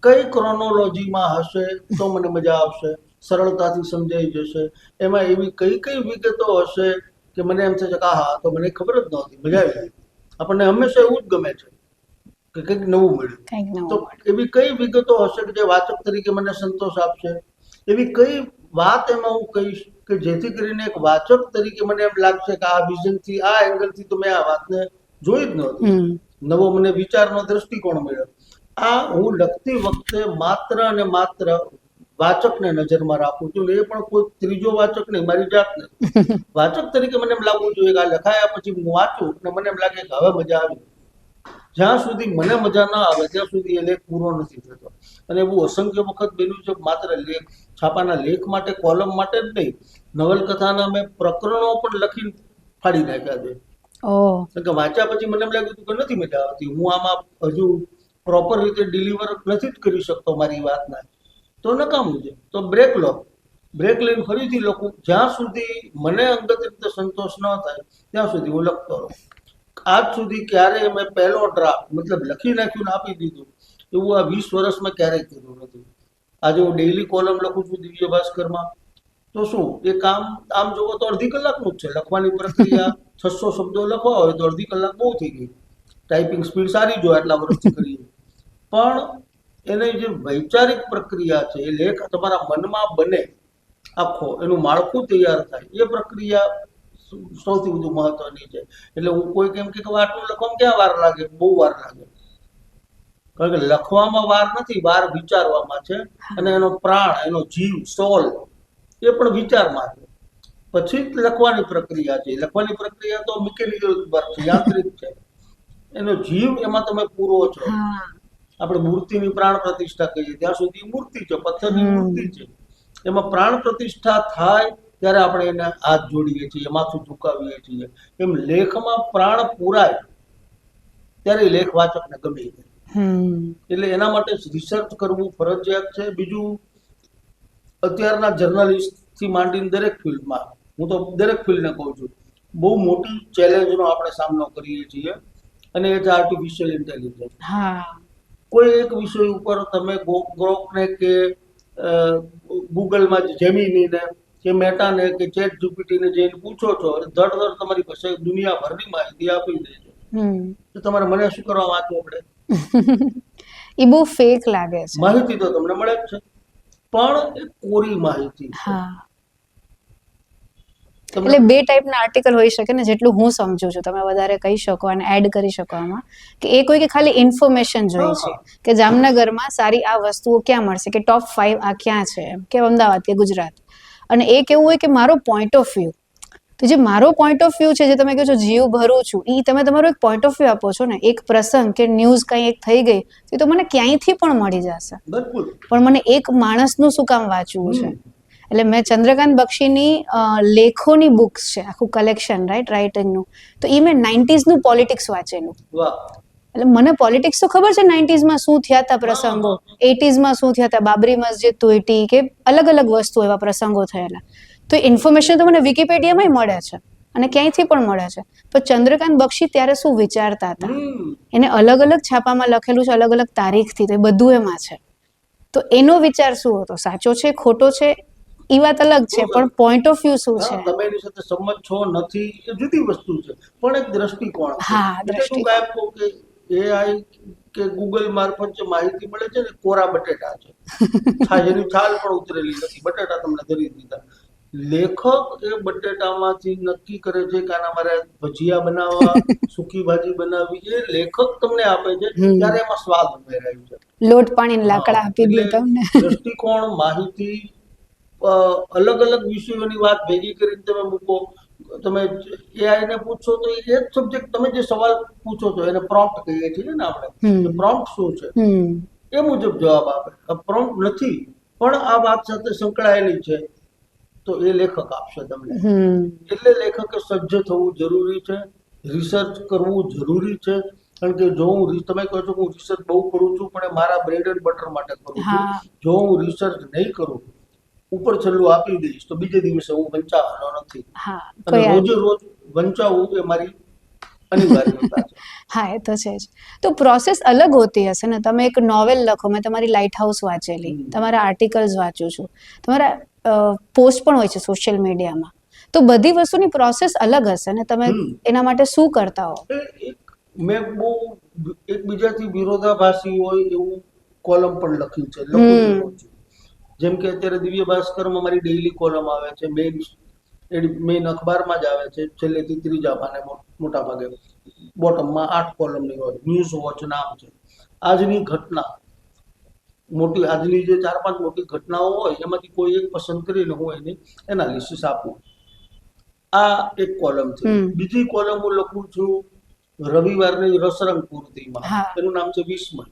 કઈ ક્રોનોલોજીમાં હશે તો મને મજા આવશે, સરળતાથી સમજાઈ જશે. એમાં એવી કઈ કઈ વિગતો હશે કે મને એમ થશે કે હા, તો મને ખબર જ નહોતી, મજા આવી. આપણને હંમેશા એવું જ ગમે છે કે કંઈક નવું મળ્યું. તો એવી કઈ વિગતો હશે કે જે વાચક તરીકે મને સંતોષ આપશે? એવી કઈ વાત એમાં હું કહીશ કે જેથી કરીને એક વાચક તરીકે મને એમ લાગશે કે આ વિઝનથી, આ એંગલથી તો મેં આ વાતને જોઈ જ નહોતી, નવો મને વિચારનો દ્રષ્ટિકોણ મળ્યો. આ હું લખતી વખતે માત્ર અને માત્ર વાચકને નજરમાં રાખું છું. એ પણ કોઈ ત્રીજો વાચક નહીં, મારી જાતને. વાચક તરીકે મને એમ લાગવું જોઈએ કે આ લખાયા પછી હું વાંચું અને મને એમ લાગે કે હવે મજા આવી. જ્યાં સુધી મને મજા ન આવે ત્યાં સુધી એ લેખ પૂરો નથી થતો. અને એવું અસંખ્ય વખત બન્યું છે. માત્ર લેખ, છાપાના લેખ માટે, કોલમ માટે જ નહીં, નવલકથાના મેં પ્રકરણો પણ લખી ફાડી નાખ્યા છે. કે વાંચ્યા પછી મને એમ લાગ્યું કે નથી મજા આવતી, હું આમાં હજુ પ્રોપર રીતે ડિલિવર નથી જ કરી શકતો મારી વાતના, તો નકામું છે. તો બ્રેક લો, બ્રેક લઈને ફરીથી લખું. જ્યાં સુધી મને અંગત રીતે સંતોષ ન થાય ત્યાં સુધી હું લખતો રહું. આજ સુધી ક્યારેય મેં પહેલો ડ્રાફ્ટ, મતલબ લખી નાખ્યું ને આપી દીધું, એવું આ 20 વર્ષમાં ક્યારેય કર્યું નથી. આજે હું ડેઈલી કોલમ લખું છું દિવ્ય ભાસ્કરમાં, તો શું એ કામ આમ જોવો તો અડધી કલાકનું જ છે. લખવાની પ્રક્રિયા 600 શબ્દો લખવા હોય તો અડધી કલાક બહુ થઈ ગઈ. ટાઈપિંગ સ્પીડ સારી જો આટલા વર્ષથી કરીએ. પણ એની જે વૈચારિક પ્રક્રિયા છે, એ લેખ તમારા મનમાં બને, આખો એનું માળખું તૈયાર થાય, એ પ્રક્રિયા સૌથી વધુ મહત્વની છે. એટલે હું કોઈ કેમ કે આટલું લખવામાં ક્યાં વાર લાગે? બહુ વાર લાગે. કારણ કે લખવામાં વાર નથી, વાર વિચારવામાં છે. અને એનો પ્રાણ, એનો જીવ, સોલ એ પણ વિચારમાં છે. પછી જ લખવાની પ્રક્રિયા છે. લખવાની પ્રક્રિયા તો મિકેનિકલ વર્ક છે, યાંત્રિક છે. એનો જીવ એમાં તમે પૂરો છો. આપણે મૂર્તિની પ્રાણ પ્રતિષ્ઠા કહીએ ત્યાં સુધી મૂર્તિ છે, પથ્થરની મૂર્તિ છે. એમાં પ્રાણ પ્રતિષ્ઠા થાય ત્યારે આપણે એને હાથ જોડીએ છીએ, માથું ઝુકાવીએ છીએ. એમ લેખમાં પ્રાણ પૂરાય ત્યારે લેખ વાચકને ગમે. એટલે એના માટે રિસર્ચ કરવું ફરજિયાત છે. બીજું, અત્યારના જર્નલિસ્ટ થી માંડીને દરેક ફિલ્ડમાં, હું તો દરેક ફિલ્ડને કહું છું, બહુ મોટી ચેલેન્જનો આપણે સામનો કરીએ છીએ, અને એ છે આર્ટિફિશિયલ ઇન્ટેલિજન્સ. કોઈ એક વિષય ઉપર તમે ગ્રોકને કે ગૂગલમાં જેમિનીને કે મેટાને કે ચેટ જીપીટીને જઈને પૂછો છો, ધડ તમારી પાસે દુનિયાભરની માહિતી આપી દે છે. તો તમારે મને શું કરવા વાંચવું પડે? એ બહુ ફેક લાગે છે. માહિતી તો તમને મળે જ છે, પણ એ કોરી માહિતી છે. એટલે બે ટાઈપના આર્ટિકલ હોઈ શકે ને, જેટલું હું સમજુ છું. તમે વધારે કહી શકો અને એડ કરી શકો આમાં, કે એક હોય કે ખાલી ઇન્ફોર્મેશન જોઈ છે કે જામનગરમાં સારી આ વસ્તુઓ ક્યાં મળશે, કે ટોપ 5 આ ક્યાં છે, એમ કે અમદાવાદ કે ગુજરાત. અને એક એવું હોય કે મારો પોઈન્ટ ઓફ વ્યૂ. તો જે મારો પોઈન્ટ ઓફ વ્યૂ છે, જે તમે કહો છો જીવ ભરું છું, એ તમે તમારો એક પોઈન્ટ ઓફ વ્યૂ આપો છો ને. એક પ્રસંગ કે ન્યૂઝ કંઈ એક થઈ ગઈ તો મને ક્યાંયથી પણ મળી જશે, પણ મને એક માણસનું શું કામ વાંચવું છે. એટલે મેં ચંદ્રકાંત બક્ષીની લેખોની બુક્સ છે, આખું કલેક્શન, રાઇટિંગનું. તો એ મેં 90s નું પોલિટિક્સ વાંચેલું. એટલે મને પોલિટિક્સ તો ખબર છે 90s માં શું થયા હતા પ્રસંગો, 80s માં શું થયા હતા, બાબરી મસ્જિદ તૂટી કે અલગ અલગ વસ્તુ એવા પ્રસંગો થયેલા. તો ઇન્ફોર્મેશન તો મને વિકિપીડિયામાં મળે છે અને ક્યાંયથી પણ મળે છે. પણ ચંદ્રકાંત બક્ષી ત્યારે શું વિચારતા હતા, એને અલગ અલગ છાપામાં લખેલું છે, અલગ અલગ તારીખથી, તો એ બધું એમાં છે. તો એનો વિચાર શું હતો, સાચો છે ખોટો છે એ વાત અલગ છે, પણ પોઈન્ટ ઓફ વ્યૂ શું છે. તમે એની સાથે સંમત છો નથી એ જુદી વસ્તુ છે, પણ એક દ્રષ્ટિકોણ. હા, દ્રષ્ટિકોણ. કે એઆઈ કે ગૂગલ મારફત જે માહિતી મળે છે ને, કોરા બટેટા છે, એની છાલ પણ ઉતરેલી નથી, બટેટા તમને ધરી દીધા. લેખક એ બટેટામાંથી નક્કી કરે છે કે આના મારે ભજીયા બનાવવા, સૂકી ભાજી બનાવવી, એ લેખક તમને આપે છે, ત્યારે એમાં સ્વાદ ઉમેરાય છે. લોટ પાણી લાકડા આપી દે તમને. દ્રષ્ટિકોણ, માહિતી, અલગ અલગ વિષયોની વાત ભેગી કરીને તમે મૂકો. તમે એઆઈ ને પૂછો તો એ જ સબ્જેક્ટ, તમે જે સવાલ પૂછો છો એને પ્રોમ્પ્ટ કહીએ છીએ ને આપણે, પ્રોમ્પ્ટ શું છે એ મુજબ જવાબ આપે. પ્રોમ્પ્ટ નથી પણ આ વાત સાથે સંકળાયેલી છે તો એ લેખક આપશે તમને. એટલે લેખકે સજ્જ થવું જરૂરી છે, રિસર્ચ કરવું જરૂરી છે. કારણ કે જો હું, તમે કહો છો કે હું રિસર્ચ બહુ કરું છું, પણ મારા બ્રેડ એન્ડ બટર માટે કરું છું. જો હું રિસર્ચ નહીં કરું, ઉપર છેલ્લું આપી દઈશ, તો બીજે દિવસે હું વંચાવાનો નથી. અને રોજે રોજ વંચાવવું એ મારી અનિવાર્યતા છે. હા, એ તો છે જ. તો પ્રોસેસ અલગ હોતી હશે ને. તમે એક નોવેલ લખો, મેં તમારી લાઇટ હાઉસ વાંચેલી, તમારા આર્ટિકલ્સ વાંચું છું, તમારા પોસ્ટ પણ હોય છે સોશિયલ મીડિયામાં, તો બધી વસ્તુની પ્રોસેસ અલગ હશે ને. તમે એના માટે શું કરતા હો? મેં બહુ એકબીજાથી વિરોધાભાસી હોય એવું કોલમ પણ લખ્યું છે, લખું છું. જેમ કે અત્યારે દિવ્ય ભાસ્કરમાં મારી ડેઈલી કોલમ આવે છે, મેઇન અખબારમાં જ આવે છે, છેલ્લેથી ત્રીજા પાને મોટા ભાગે, બોટમમાં 8 કોલમની હોય. ન્યૂઝ વોચ નામ છે. આજની ઘટના, મોટી આજની જે 4-5 મોટી ઘટનાઓ હોય એમાંથી કોઈ એક પસંદ કરીને હું એની એનાલિસિસ આપું. આ એક કોલમ છે. બીજી કોલમ હું લખું છું રવિવારની રસરંગ પૂર્તિમાં, એનું નામ છે વિસ્મય.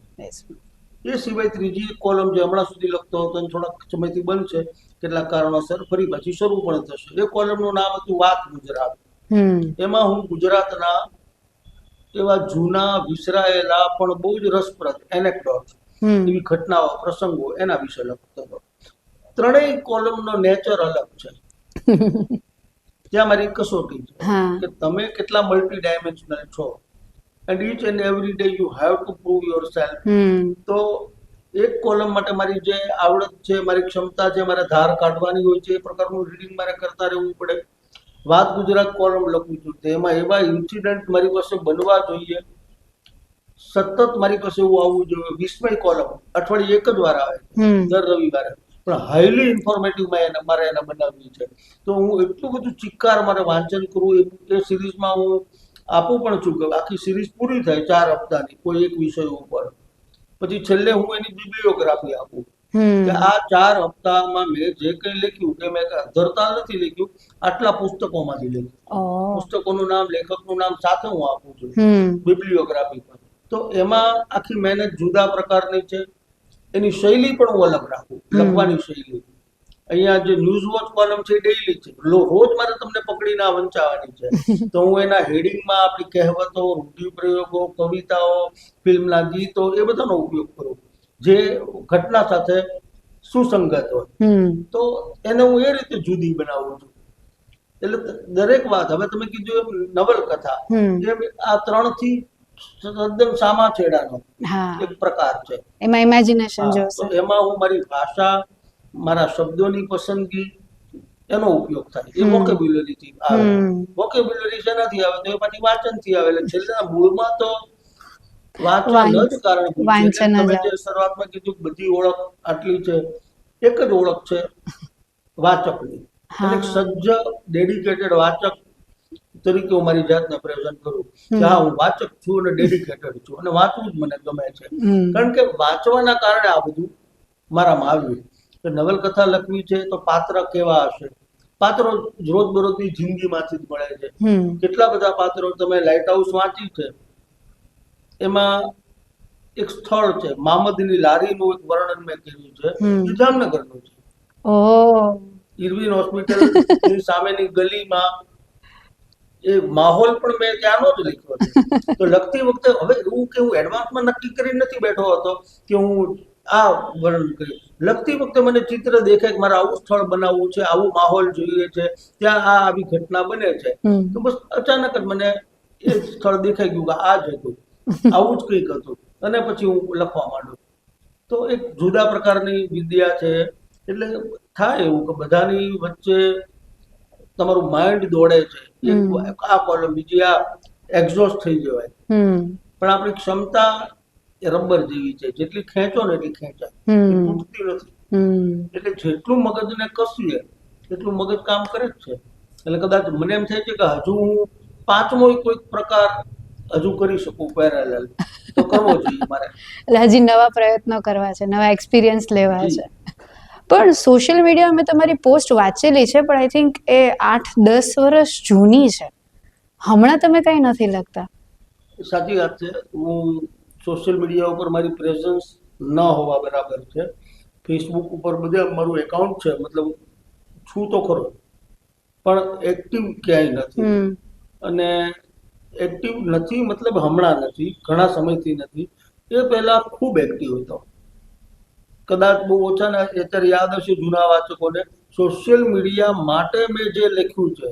એ સિવાય ત્રીજી કોલમ જે હમણાં સુધી લખતો હતો અને થોડાક સમયથી બંધ છે, કેટલાક કારણોસર ફરી પાછી શરૂ પણ થશે. એ કોલમનું નામ હતું વાત ગુજરાત. એમાં હું ગુજરાતના એવા જૂના, વિસરાયેલા પણ બહુ જ રસપ્રદ એનેક્ડોટ, એવી ઘટનાઓ, પ્રસંગો, એના વિશે લખતો હતો. ત્રણેય કોલમનો નેચર અલગ છે. ત્યાં મારી કસોટી છે કે તમે કેટલા મલ્ટી ડાયમેન્શનલ છો, and each and every day you have to prove yourself. તો એક કોલમ માટે મારી જે આવડત છે, મારી ક્ષમતા છે, મારે ધાર કાઢવાની હોય છે, એ પ્રકારનું રીડિંગ મારે કરતા રહેવું પડે. વાત ગુજરાત કોલમ લખું છું, તેમાં એવા ઇન્સિડન્ટ મારી પાસે બનવા જોઈએ, સતત મારી પાસે એવું આવવું જોઈએ. વિસ્મય કોલમ અઠવાડિયે એક જ વાર આવે, દર રવિવારે, પણ હાઈલી ઇન્ફોર્મેટિવમાં મારે એને બનાવવી છે. તો હું એટલું બધું ચિક્કાર મારે વાંચન કરવું, એ સિરીઝમાં હું આપું પણ છું કે આખી સિરીઝ પૂરી થાય 4 હપ્તાની કોઈ એક વિષય ઉપર, પછી છેલ્લે હું એની બિબ્લિયોગ્રાફી આપું કે આ 4 હપ્તામાં મેં જે કંઈ લખ્યું, કે મેં ધરતા નથી લખ્યું, આટલા પુસ્તકોમાંથી લખ્યું. પુસ્તકોનું નામ, લેખકનું નામ સાથે હું આપું છું બિબ્લિયોગ્રાફી પર. તો એમાં આખી મહેનત જુદા પ્રકારની છે. એની શૈલી પણ હું અલગ રાખું, લખવાની શૈલી. અહીંયા જે ન્યૂઝ વોચ કોલમ છે ડેઈલી છે, રોજ મારે તમને પકડીને વંચાવવાની છે. તો હું એના હેડિંગમાં આપણી કહેવતો, રૂઢિપ્રયોગો, કવિતાઓ, ફિલ્મના ગીતો, એ બધાનો ઉપયોગ કરું જે ઘટના સાથે સુસંગત હોય. તો એને હું એ રીતે જુદી બનાવું છું. એટલે દરેક વાત, હવે તમે કીધું એમ નવલકથા, એમ આ 3 થી તદ્દન સામા છેડાનો એક પ્રકાર છે. એમાં ઇમેજિનેશન જોશે. તો એમાં હું મારી ભાષા, મારા શબ્દોની પસંદગી, એનો ઉપયોગ થાય. એ વોકેબ્યુલરીથી આવે. વોકેબ્યુલરી શેનાથી આવે? તો એ પાછી વાંચનથી આવે. એટલે છેલ્લા મૂળમાં તો વાંચન જ કારણભૂત છે. તમે જે શરૂઆતમાં કીધું બધી ઓળખ આટલી છે, એક જ ઓળખ છે વાચકની. અને એક સજ્જ ડેડિકેટેડ વાચક તરીકે હું મારી જાતને પ્રેઝન્ટ કરું કે હા હું વાચક છું અને ડેડિકેટેડ છું અને વાંચવું જ મને ગમે છે. કારણ કે વાંચવાના કારણે આ બધું મારામાં આવ્યું કે નવલકથા લખવી છે તો પાત્ર કેવા હશે, પાત્રો રોજબરોજની જિંદગીમાંથી જ મળે છે. કેટલા બધા પાત્રો તમે લાઇટ હાઉસ વાંચી છે, એમાં એક સ્થળ છે મામદની લારીનું એક વર્ણન મેં કર્યું છે, એ જામનગરનું છે. ઇરવિન હોસ્પિટલ ની સામેની ગલીમાં એ માહોલ પણ મેં ત્યાંનો જ લખ્યો છે. તો લખતી વખતે હવે એવું કે હું એડવાન્સમાં નક્કી કરીને નથી બેઠો હતો કે હું આ વર્ણન કરીશ. લખતી વખતે મને ચિત્ર દેખાય કે મારે આવું સ્થળ બનાવવું છે, આવું માહોલ જોઈએ છે, ત્યાં આ આવી ઘટના બને છે. તો બસ અચાનક જ મને એ સ્થળ દેખાઈ ગયું કે આ જ હતું, આવું જ કંઈક હતું, અને પછી હું લખવા માંડું. તો એક જુદા પ્રકારની વિદ્યા છે. એટલે થાય એવું કે બધાની વચ્ચે તમારું માઇન્ડ દોડે છે, એક આ કોલમ બીજી આ એક્ઝોસ્ટ થઈ જવાય. પણ આપણી ક્ષમતા એ રબર જેવી છે, જેટલી ખેંચો ને એટલી ખેંચાય, તૂટતી નથી. એટલે જેટલું મગજને કસીએ એટલું મગજ કામ કરે જ છે. એટલે કદાચ મને એમ થાય છે કે હજુ હું પાંચમો કોઈક પ્રકાર હજુ કરી શકું પેરેલલ, તો કરવો જોઈએ મારે. એટલે હજી નવા પ્રયત્નો કરવા છે, નવા એક્સપિરિયન્સ લેવા છે. પણ સોશિયલ મીડિયા મેં તમારી પોસ્ટ વાંચેલી છે, પણ આઈ થિંક એ 8-10 વર્ષ જૂની છે. હમણાં તમે કઈ નથી લખતા. સાચી વાત છે. હું સોશિયલ મીડિયા ઉપર મારી પ્રેઝન્સ ન હોવા બરાબર છે. ફેસબુક ઉપર બધે મારું એકાઉન્ટ છે, મતલબ છું તો ખરો, પણ એક્ટિવ ક્યાંય નથી. અને એક્ટિવ નથી મતલબ હમણાં નથી, ઘણા સમયથી નથી. એ પહેલા ખૂબ એક્ટિવ હતો. કદાચ બહુ ઓછા ને અત્યારે યાદ હશે જૂના વાચકોને, સોશિયલ મીડિયા માટે મેં જે લખ્યું છે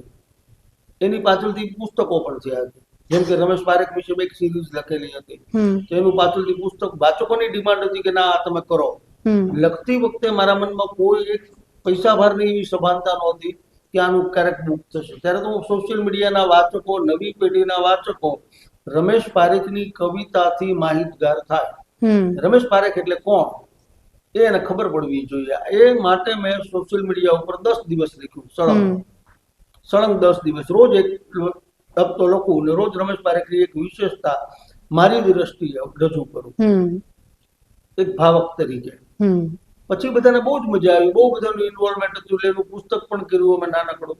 એની પાછળથી પુસ્તકો પણ થયા છે. જેમ કે રમેશ પારેખ વિશે એક સિરીઝ લખેલી હતી, તો એનું પાછળથી પુસ્તક, વાચકોની ડિમાન્ડ હતી કે ના આ તમે કરો. લખતી વખતે મારા મનમાં કોઈ એક પૈસા ભારની એવી સભાનતા નહોતી કે આનું ક્યારેક બુક થશે. ત્યારે તો સોશિયલ મીડિયાના વાચકો, નવી પેઢીના વાચકો રમેશ પારેખની કવિતાથી માહિતગાર થાય. રમેશ પારેખ એટલે કોણ એ એને ખબર પડવી જોઈએ. એ માટે મેં સોશિયલ મીડિયા ઉપર 10 દિવસ લખ્યું, સળંગ 10 દિવસ, રોજ એક હપ્તો લખું ને રોજ રમેશ પારેખની એક વિશેષતા મારી દ્રષ્ટિએ રજૂ કરું, એક ભાવક તરીકે. પછી બધાને બહુ જ મજા આવી, બહુ બધાનું ઇન્વોલ્વમેન્ટ હતું, એનું પુસ્તક પણ કર્યું અમે નાનકડું.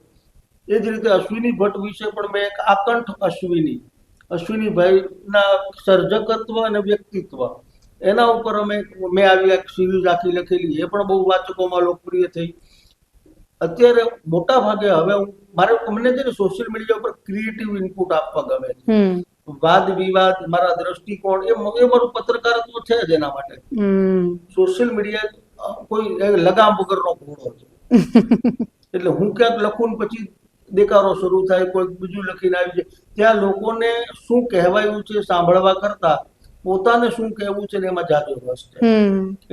એ જ રીતે અશ્વિની ભટ્ટ વિશે પણ મેં એક આકંઠ અશ્વિનીભાઈના સર્જકત્વ અને વ્યક્તિત્વ, એના ઉપર મેં આવી એક સિરીઝ આખી લખેલી, એ પણ બહુ વાચકોમાં લોકપ્રિય થઈ. અત્યારે મોટા ભાગે હવે મને છે ને સોશિયલ મીડિયા ઉપર ક્રિએટિવ ઇનપુટ આપવા ગમે છે. વાદ વિવાદ, મારા દ્રષ્ટિકોણ, એ મારું પત્રકારત્વ છે જ એના માટે. સોશિયલ મીડિયા કોઈ લગામ વગરનો ઘોડો છે. એટલે હું ક્યાંક લખું ને પછી દેકારો શરૂ થાય, કોઈ બીજું લખીને આવી જાય. ત્યાં લોકોને શું કહેવાયું છે સાંભળવા કરતા પોતાને શું કહેવું છે ને એમાં જાજો રસ છે.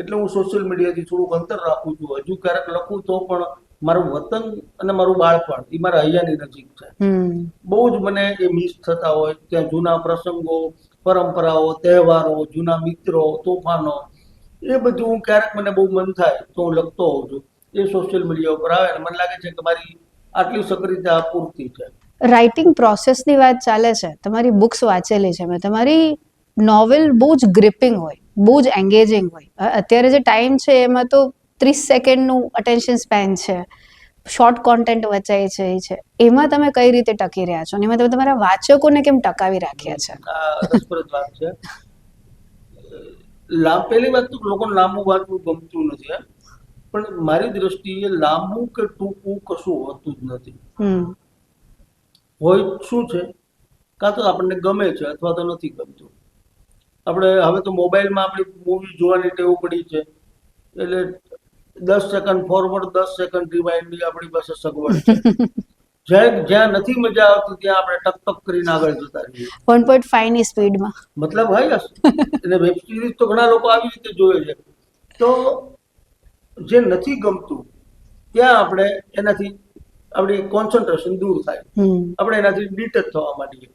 એટલે હું સોશિયલ મીડિયાથી થોડુંક અંતર રાખું છું. હજુ ક્યારેક લખું તો પણ મારું વતન અને મારું બાળપણ એ મારા હૈયાની નજીક છે. બહુ જ મને એ મિસ થતા હોય. ત્યાં જૂના પ્રસંગો, પરંપરાઓ, તહેવારો, જૂના મિત્રો, તોફાનો, એ બધું ક્યારેક મને બહુ મન થાય તો હું લખતો હોઉં છું. એ સોશિયલ મીડિયા ઉપર આવે અને મને લાગે છે કે મારી આટલી સક્રિયતા પૂરતી છે. રાઇટિંગ પ્રોસેસની વાત ચાલે છે, તમારી બુક્સ વાંચેલી છે મેં. તમારી નોવેલ બહુ જ ગ્રિપિંગ હોય, બહુ જ એન્ગેજિંગ હોય. અત્યારે જે ટાઈમ છે એમાં તો 30 સેકન્ડનું અટેન્શન સ્પેન છે, શોર્ટ કોન્ટેન્ટ વચાય છે. એમાં તમે કઈ રીતે ટકી રહ્યા છો અને એમાં તમે તમારા વાચકોને કેમ ટકાવી રાખ્યા છે? રસપ્રદ વાત છે. પહેલી વાત તો લોકોને લાંબુ વાંચવું ગમતું નથી, પણ મારી દ્રષ્ટિએ લાંબુ કે ટૂંકું કશું હોતું જ નથી. હોય શું છે, કાં તો આપણને ગમે છે અથવા તો નથી ગમતું. આપણે હવે તો મોબાઈલમાં આપણી મૂવી જોવાની ટેવ પડી છે, એટલે 10 સેકન્ડ ફોરવર્ડ, 10 સેકન્ડ રિવાઇન્ડની આપણી પાસે સગવડ છે. જ્યાં નથી મજા આવતી ત્યાં આપણે ટક ટક કરીને આગળ જતા રહીએ 1.5 ની સ્પીડમાં. મતલબ હોય એટલે વેબ સિરીઝ તો ઘણા લોકો આવી રીતે જોવે છે. તો જે નથી ગમતું ત્યાં આપણે એનાથી આપણી કોન્સન્ટ્રેશન દૂર થાય, આપણે એનાથી ડિટેચ થવા માંડીએ.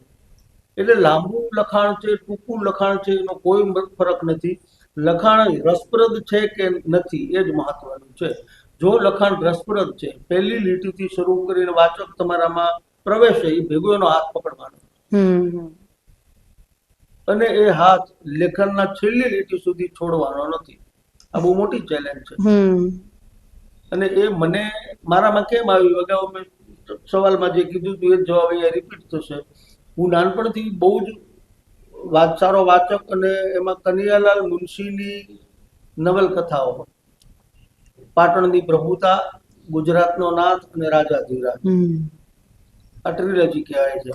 એટલે લાંબુ લખાણ છે, ટૂંકું લખાણ છે, એનો કોઈ ફરક નથી. લખાણ રસપ્રદ છે કે નથી એ જ મહત્વનું છે. જો લખાણ રસપ્રદ છે, પહેલી લીટીથી શરૂ કરીને વાચક તમારામાં પ્રવેશે એ ભેગો એનો હાથ પકડવાનો અને એ હાથ લેખનના છેલ્લી લીટી સુધી છોડવાનો નથી. આ બહુ મોટી ચેલેન્જ છે. અને એ મને મારામાં કેમ આવ્યું, અગાઉ મેં સવાલમાં જે કીધું હતું એ જ જવાબ અહીંયા રિપીટ થશે. હું નાનપણથી બહુ જ સારો વાચક અને એમાં કનૈયાલાલ મુનશીની નવલકથાઓ, પાટણની પ્રભુતા, ગુજરાતનો નાથ અને રાજાધિરાજ, આ ટ્રિલોજી કહેવાય છે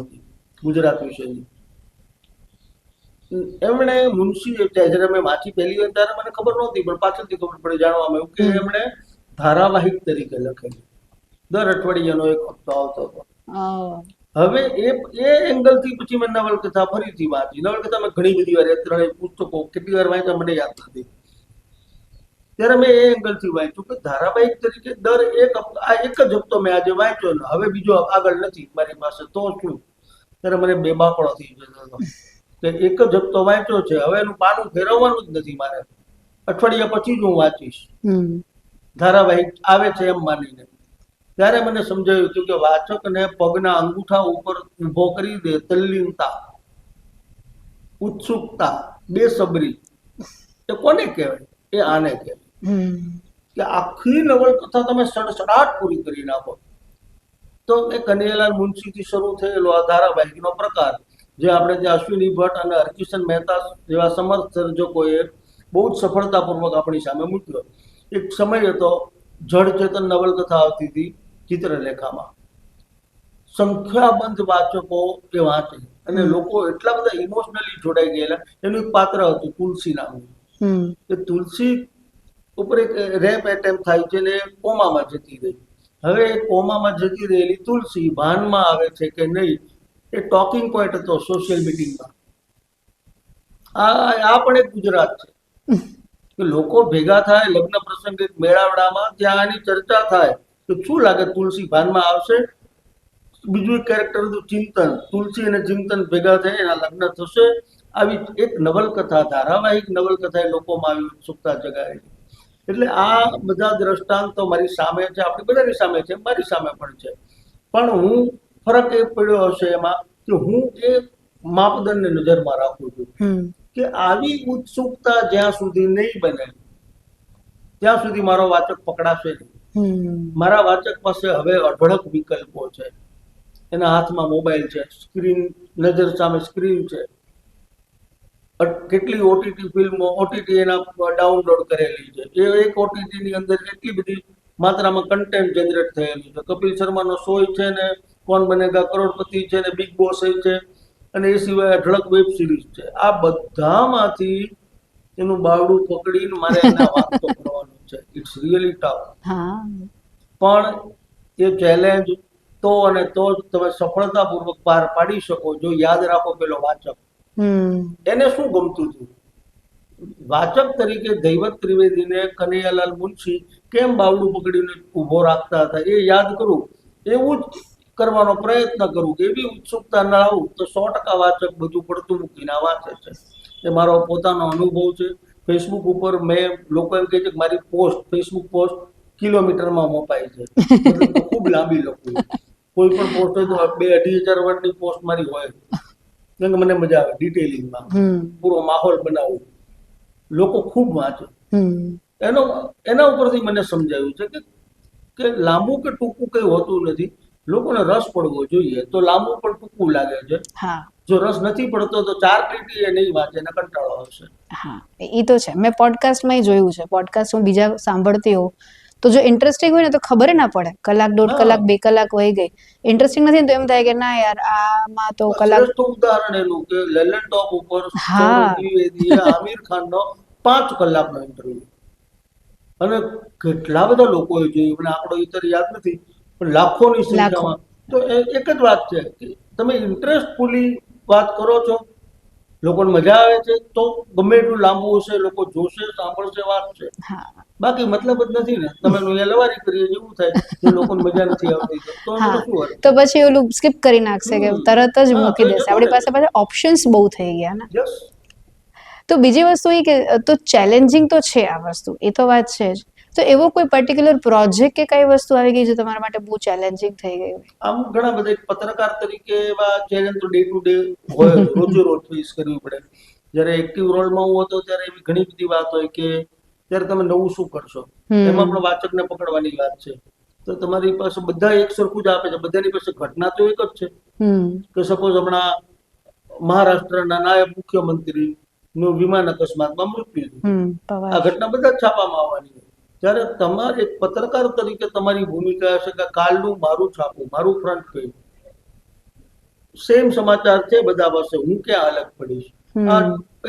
ગુજરાત વિશેની. એમણે મુનશી જ્યારે મેં વાંચી પહેલી વાર ત્યારે મને ખબર નહોતી, પણ પાછળથી ખબર પડી, જાણવા મળ્યું કે એમણે ધારાવાહિક તરીકે લખેલી. દર અઠવાડિયાનો એક હપ્તો આવતો હતો. હવે એ એંગલથી પછી મેં નવલકથા ફરીથી વાંચી. નવલકથા મેં ઘણી બધી વાર, 3 પુસ્તકો કેટલી વાર વાંચ્યા મને યાદ નથી. ત્યારે મેં એ એંગલથી વાંચ્યું કે ધારાવાહિક તરીકે દર એક જ હપ્તો મેં આજે વાંચ્યો ને હવે બીજો આગળ નથી મારી પાસે, તો શું? ત્યારે મને બેબાકળો થઈ જતો હતો કે એક જ હપ્તો વાંચ્યો છે, હવે એનું પાનું ફેરવવાનું જ નથી મારે, અઠવાડિયા પછી જ હું વાંચીશ, ધારાવાહિક આવે છે એમ માનીને. ત્યારે મને સમજાયું કે વાચકને પગના અંગૂઠા ઉપર ઊભો કરી દે તલ્લીનતા, ઉત્સુકતા, બેસબરી. એ કોને કહેવાય? એ આને કહેવાય કે આખી નવલકથા તમે સડસડાટ પૂરી કરી નાખો. તો એ કનૈયાલાલ મુનશીથી શરૂ થયેલો આ ધારાવાહિકનો પ્રકાર, જે આપણે ત્યાં અશ્વિની ભટ્ટ અને હરકિશન મહેતા જેવા સમર્થ સર્જકોએ બહુ જ સફળતાપૂર્વક આપણી સામે મૂક્યો. એક સમય હતો જળ ચેતન નવલકથા આવતી હતી ચિત્રલેખામાં, સંખ્યાબંધ વાચકો એ વાંચે અને લોકો એટલા બધા ઇમોશનલી જોડાઈ ગયેલા. એનું એક પાત્ર હતું તુલસી નામનું. એ તુલસી ઉપર એક રેપ એટેમ્પ થાય છે ને કોમામાં જતી રહી. હવે કોમામાં જતી રહેલી તુલસી ભાનમાં આવે છે કે નહીં, એ ટોકિંગ પોઈન્ટ હતો સોશિયલ મીટિંગમાં. આ પણ એક ગુજરાત છે કે લોકો ભેગા થાય લગ્ન પ્રસંગે મેળાવડામાં, ત્યાં આની ચર્ચા થાય તો શું લાગે તુલસી ભાનમાં આવશે? બીજું એક કેરેક્ટર હતું ચિંતન, તુલસી અને ચિંતન ભેગા થાય એના લગ્ન થશે. આવી એક નવલકથા, ધારાવાહિક નવલકથા એ લોકોમાં આવી ઉત્સુકતા જગાડેલી. એટલે આ બધા દ્રષ્ટાંતો મારી સામે છે, આપણી બધાની સામે છે, મારી સામે પણ છે. પણ હું ફરક એ પડ્યો હશે એમાં કે હું એ માપદંડને નજરમાં રાખું છું કે આવી ઉત્સુકતા જ્યાં સુધી નહીં બને ત્યાં સુધી મારો વાચક પકડાશે નહીં. મારા વાચક પાસે હવે અઢળક વિકલ્પો છે. એના હાથમાં મોબાઈલ છે, સ્ક્રીન, નજર સામે સ્ક્રીન છે, કેટલી ઓટીટી ફિલ્મો, ઓટીટી એના ડાઉનલોડ કરેલી છે. એ એક ઓટીટી ની અંદર એટલી બધી માત્રામાં કન્ટેન્ટ જનરેટ થયેલું છે. કપિલ શર્માનો શો છે ને, કોણ બનેગા કરોડપતિ છે ને, બિગ બોસ છે, અને એ સિવાય અઢળક વેબ સિરીઝ છે. આ બધામાંથી એનું બાવડું પકડીને મારે એના વાતો કરવાનું છે. It's really tough. પણ એ ચેલેન્જ તો અને તો જ તમે સફળતાપૂર્વક પાર પાડી શકો જો યાદ રાખો પેલો વાચક એને શું ગમતું હતું. વાચક તરીકે દૈવત ત્રિવેદીને કનૈયાલાલ મુનશી કેમ બાવડું પકડીને ઊભો રાખતા હતા એ યાદ કરું, એવું જ કરવાનો પ્રયત્ન કરું. એવી ઉત્સુકતા ના આવું તો 100% વાચક બધું પડતું મૂકીને વાંચે છે. એ મારો પોતાનો અનુભવ છે. ફેસબુક ઉપર મેં, લોકો એમ કહે છે કે મારી પોસ્ટ, ફેસબુક પોસ્ટ કિલોમીટરમાં મપાય છે, ખૂબ લાંબી લખું. કોઈ પણ પોસ્ટ હોય તો 2-2,500 વર્ડની પોસ્ટ મારી હોય, કેમ કે મને મજા આવે ડિટેલિંગમાં, પૂરો માહોલ બનાવવું. લોકો ખૂબ વાંચે. એના ઉપરથી મને સમજાયું છે કે લાંબુ કે ટૂંકું કઈ હોતું નથી. લોકોને રસ પડવો જોઈએ તો લાંબુ પણ ટૂંકું લાગે છે. જો રસ નથી પડતો તો 4 લીટી એ નહીં વાંચે ને કંટાળો આવશે. હા, એ તો છે. મેં પોડકાસ્ટમાં જોયું છે. પોડકાસ્ટ હું બીજા સાંભળતી હોઉં તો જો ઇન્ટરેસ્ટિંગ હોય ને તો ખબર ના પડે, કલાક, 1.5 કલાક, 2 કલાક વહી ગઈ. ઇન્ટરેસ્ટિંગ નથી ને તો એમ થાય કે ના યાર આમાં તો કલાક. ઉદાહરણ એનું કે લેલન ટોપ ઉપર દ્વિવેદીએ આમિર ખાનનો 5 કલાકનો ઇન્ટરવ્યુ, અને કેટલા બધા લોકોએ જોયું, મને આંકડો ઇતર યાદ નથી, પણ લાખોની સંખ્યામાં. તો એક જ વાત છે કે તમે ઇન્ટરેસ્ટફુલી વાત કરો છો, લોકોને મજા આવે છે, તો ગમે એટલું લાંબુ હશે લોકો જોશે, સાંભળશે, વાંચશે. બાકી મતલબ જ નથી ને. તમે લવારી કરીએ જેવું થાય, જો લોકોને મજા નથી આવતી તો શું હોય, તો પછી ઓલું સ્કીપ કરી નાખશે કે તરત જ મૂકી દેશે. આપણી પાસે પાછા ઓપ્શન્સ બહુ થઈ ગયા ને. તો બીજી વસ્તુ એ કે તો ચેલેન્જિંગ તો છે આ વસ્તુ, એ તો વાત છે જ, તો એવો કોઈ પર્ટિક્યુલર પ્રોજેક્ટ કે કઈ વસ્તુ આવી ગઈ જે તમારા માટે બહુ ચેલેન્જિંગ થઈ ગઈ હોય? આમ ઘણા બધા એક પત્રકાર તરીકે એવા ચેલેન્જ તો ડે ટુ ડે હોય, રોજે રોજ ફેસ કરવી પડે. જ્યારે એક્ટિવ રોલમાં હું હતો ત્યારે એવી ઘણી બધી વાત હોય કે ત્યારે તમે નવું શું કરશો, એમાં પણ વાચકને પકડવાની વાત છે. તો તમારી પાસે બધા એક સરખું જ આપે છે, બધાની પાસે ઘટના તો એક જ છે. કે સપોઝ હમણાં મહારાષ્ટ્રના નાયબ મુખ્યમંત્રી નું વિમાન અકસ્માતમાં મૃત્યુ થયું, આ ઘટના બધા જ છાપામાં આવવાની હોય. ત્યારે તમારે એક પત્રકાર તરીકે તમારી ભૂમિકા હશે કે કાલનું મારું છાપું, મારું ફ્રન્ટ પેજ, સેમ સમાચાર છે બધા પાસે, હું ક્યાં અલગ પડીશ. આ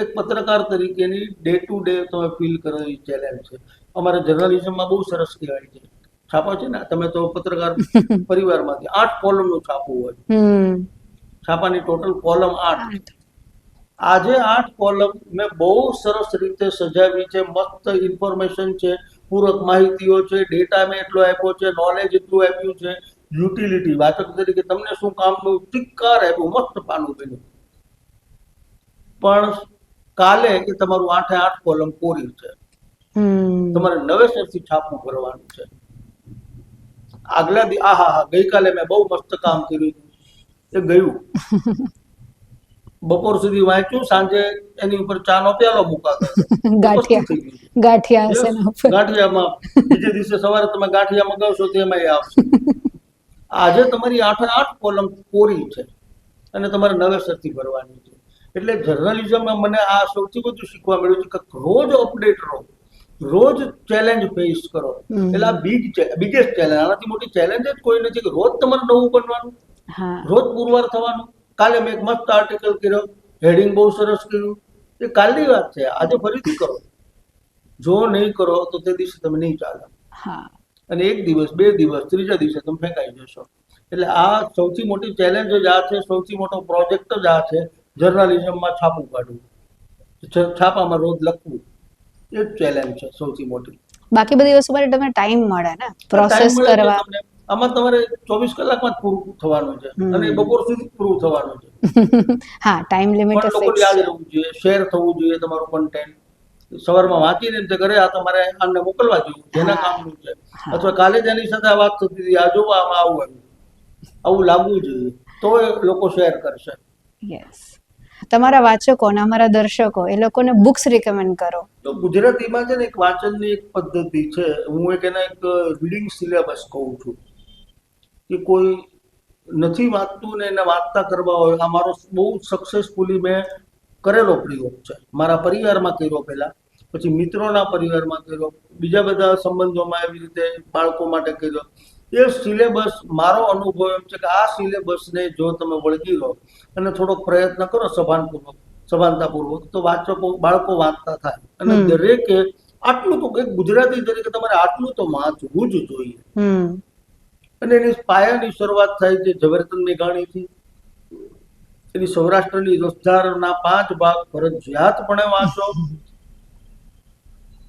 એક પત્રકાર તરીકેની ડે ટુ ડે તમે ફીલ કરો એ ચેલેન્જ છે. અમારા જર્નલિઝમમાં બહુ સરસ કહેવાય છે, છાપા છે ને, તમે તો પત્રકાર પરિવારમાંથી 8 કોલમનું છાપું હોય. છાપાની ટોટલ કોલમ 8. આજે 8 કોલમ મેં બહુ સરસ રીતે સજાવી છે, મસ્ત ઇન્ફોર્મેશન છે, પૂરક માહિતીઓ છે, ડેટા મેં એટલો આપ્યો છે, નોલેજ એટલું આપ્યું છે, યુટિલિટી વાચક તરીકે તમને શું કામનું ટીકાર આપ્યું, મસ્ત પાનું બન્યું. પણ કાલે એ તમારું 8 કોલમ કોરી છે, તમારે નવેસરથી છાપવું કરવાનું છે. આગલા ગઈકાલે મેં બહુ મસ્ત કામ કર્યું હતું, એ ગયું. બપોર સુધી વાંચ્યું, સાંજે એની ઉપર ચાનો પ્યાલો મુકાતો ગાંઠિયામાં બીજે દિવસે સવારે તમે ગાંઠિયા મગાવશો તો એમાં આવશે. આજે તમારી 8 કોલમ કોરી છે અને તમારે નવેસરથી ભરવાની છે. એટલે જર્નલિઝમમાં મને આ સૌથી વધુ શીખવા મળ્યું છે કે રોજ અપડેટ રહો, રોજ ચેલેન્જ ફેસ કરો. એટલે આ બિગેસ્ટ ચેલેન્જ, આનાથી મોટી ચેલેન્જ જ કોઈ નથી કે રોજ તમારે નવું બનવાનું, રોજ પુરવાર થવાનું. કાલે મેં એક મસ્ત આર્ટિકલ કર્યો, હેડિંગ બહુ સરસ કર્યું, એ કાલની વાત છે, આજે ફરીથી કરો. જો નહીં કરો તો તે દિવસે તમે નહીં ચાલે, અને એક દિવસ, 2 દિવસ, ત્રીજા દિવસે તમે ફેંકાઈ જશો. એટલે આ સૌથી મોટી ચેલેન્જ જ આ છે, સૌથી મોટો પ્રોજેક્ટ જ આ છે, જર્નલિઝમમાં છાપું કાઢવું, છાપામાં રોજ લખવું, એ જ ચેલેન્જ છે સૌથી મોટી. બાકી બધી વસ્તુ માટે તમને ટાઈમ મળે ને પ્રોસેસ કરવા. આમાં તમારે 24 કલાકમાં જ પૂરું થવાનું છે અને બપોર સુધી પૂરું થવાનું છે. હા, ટાઈમ લિમિટ પણ લોકો યાદ રહેવું જોઈએ, શેર થવું જોઈએ તમારું કન્ટેન્ટ. સવારમાં વાંચીને એમ કરે આ તમારે આને મોકલવા જોઈએ, જેના કામનું છે. અથવા કાલે જ એની સાથે આ વાત થતી હતી, આ જોવા આમાં આવું લાગવું જોઈએ, તો લોકો શેર કરશે. યસ. તમારા વાચકોને, અમારા દર્શકો, એ લોકોને બુક્સ રિકમેન્ડ કરો. તો ગુજરાતીમાં છે ને એક વાંચનની એક પદ્ધતિ છે, હું એના એક રીડિંગ સિલેબસ કહું છું કે કોઈ નથી વાંચતું ને એને વાંચતા કરવા હોય. આ મારો બહુ સક્સેસફુલી મેં કરેલો પ્રયોગ છે. મારા પરિવારમાં કર્યો પહેલા, પછી મિત્રોના પરિવારમાં કર્યો, બીજા બધા સંબંધોમાં એવી રીતે બાળકો માટે કર્યો. એ સિલેબસ, મારો અનુભવ એમ છે કે આ સિલેબસને જો તમે વળગી લો અને થોડોક પ્રયત્ન કરો સભાનતાપૂર્વક, તો બાળકો વાંચતા થાય. અને દરેકે આટલું તો, એક ગુજરાતી તરીકે તમારે આટલું તો વાંચવું જ જોઈએ. અને એની પાયાની શરૂઆત થાય છે ઝવેરચંદ મેઘાણીથી. એની સૌરાષ્ટ્રની રસધારના 5 ભાગ ફરજિયાતપણે વાંચો.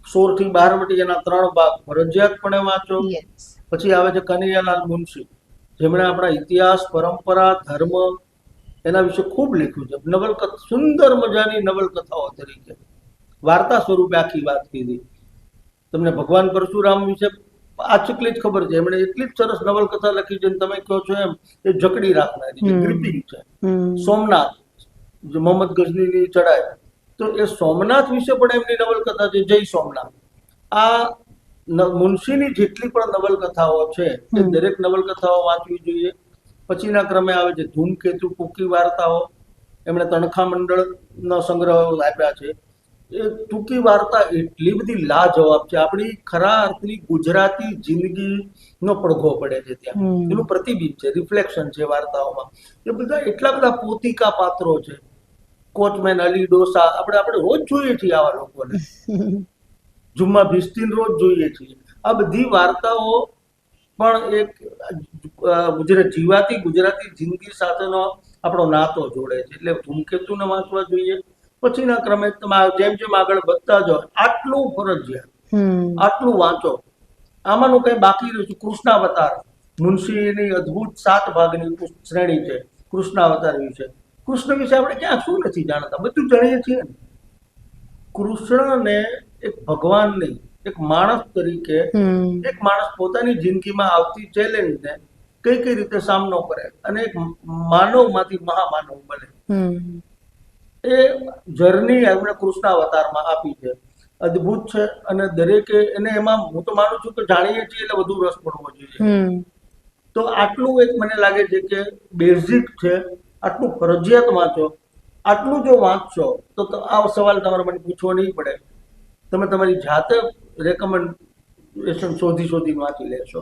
16 થી 12 એના 3 ભાગ ફરજિયાતપણે વાંચો. પછી આવે છે કનૈયાલાલ મુનશી, જેમણે આપણા ઇતિહાસ, પરંપરા, ધર્મ એના વિશે ખૂબ લખ્યું છે. નવલકથા, સુંદર મજાની નવલકથાઓ તરીકે વાર્તા સ્વરૂપે આખી વાત કીધી. તમને ભગવાન પરશુરામ વિશે આચકલી જ ખબર છે, એમણે એટલી જ સરસ નવલકથા લખી છે, તમે કહો છો એમ એ જકડી રાખનારી છે, ગ્રીપિંગ છે. સોમનાથ, જે મોહમ્મદ ગઝનીની ચડાઈ, તો એ સોમનાથ વિશે પણ એમની નવલકથા છે, જય સોમનાથ. આ મુનશીની જેટલી પણ નવલકથાઓ છે એ દરેક નવલકથાઓ વાંચવી જોઈએ. પછીના ક્રમે આવે છે ધૂમકેતુ, ટૂંકી વાર્તાઓ. એમણે તણખા મંડળનો સંગ્રહ આપ્યા છે. એ ટૂંકી વાર્તા એટલી બધી લાજવાબ છે, આપણી ખરા અર્થની ગુજરાતી જિંદગીનો પડઘો પડે છે ત્યાં, એનું પ્રતિબિંબ છે, રિફ્લેક્શન છે વાર્તાઓમાં. એ બધા એટલા બધા પોતિકા પાત્રો છે. કોચમેન અલી ડોસા, આપણે રોજ જોઈએ છીએ આવા લોકોને. જુમ્મા ભીસ્તીન રોજ જોઈએ છીએ. આ બધી વાર્તાઓ પણ એક જીવાતી ગુજરાતી જિંદગી સાથેનો આપણો નાતો જોડે છે. એટલે ધૂમકેતુને વાંચવા જોઈએ. પછીના ક્રમે તમે જેમ જેમ આગળ વધતા જાઓ, આટલું ફરજિયાત, આટલું વાંચો. આમાંનું કઈ બાકી રહ્યું? કૃષ્ણાવતાર, મુનશીની અદ્ભુત 7 ભાગની શ્રેણી છે કૃષ્ણાવતાર વિશે. કૃષ્ણ વિશે આપણે ક્યાં શું નથી જાણતા, બધું જાણીએ છીએ. કૃષ્ણને એક ભગવાન નહીં, એક માણસ તરીકે એક માણસ પોતાની જિંદગીમાં આવતી ચેલેન્જને કઈ કઈ રીતે સામનો કરે અને એક માનવમાંથી મહામાનવ બને, એ જર્ની એમણે કૃષ્ણ અવતારમાં આપી છે, અદ્ભુત છે. અને દરેકે એને એમાં હું તો માનું છું કે જાણીએ છીએ એટલે વધુ રસ પડવો જોઈએ. તો આટલું એક મને લાગે છે કે બેઝિક છે, આટલું ફરજિયાત વાંચો. આટલું જો વાંચશો તો આ સવાલ તમારે મને પૂછવો નહીં પડે, તમે તમારી જાતે રેકમેન્ડેશન શોધી વાંચી લેશો.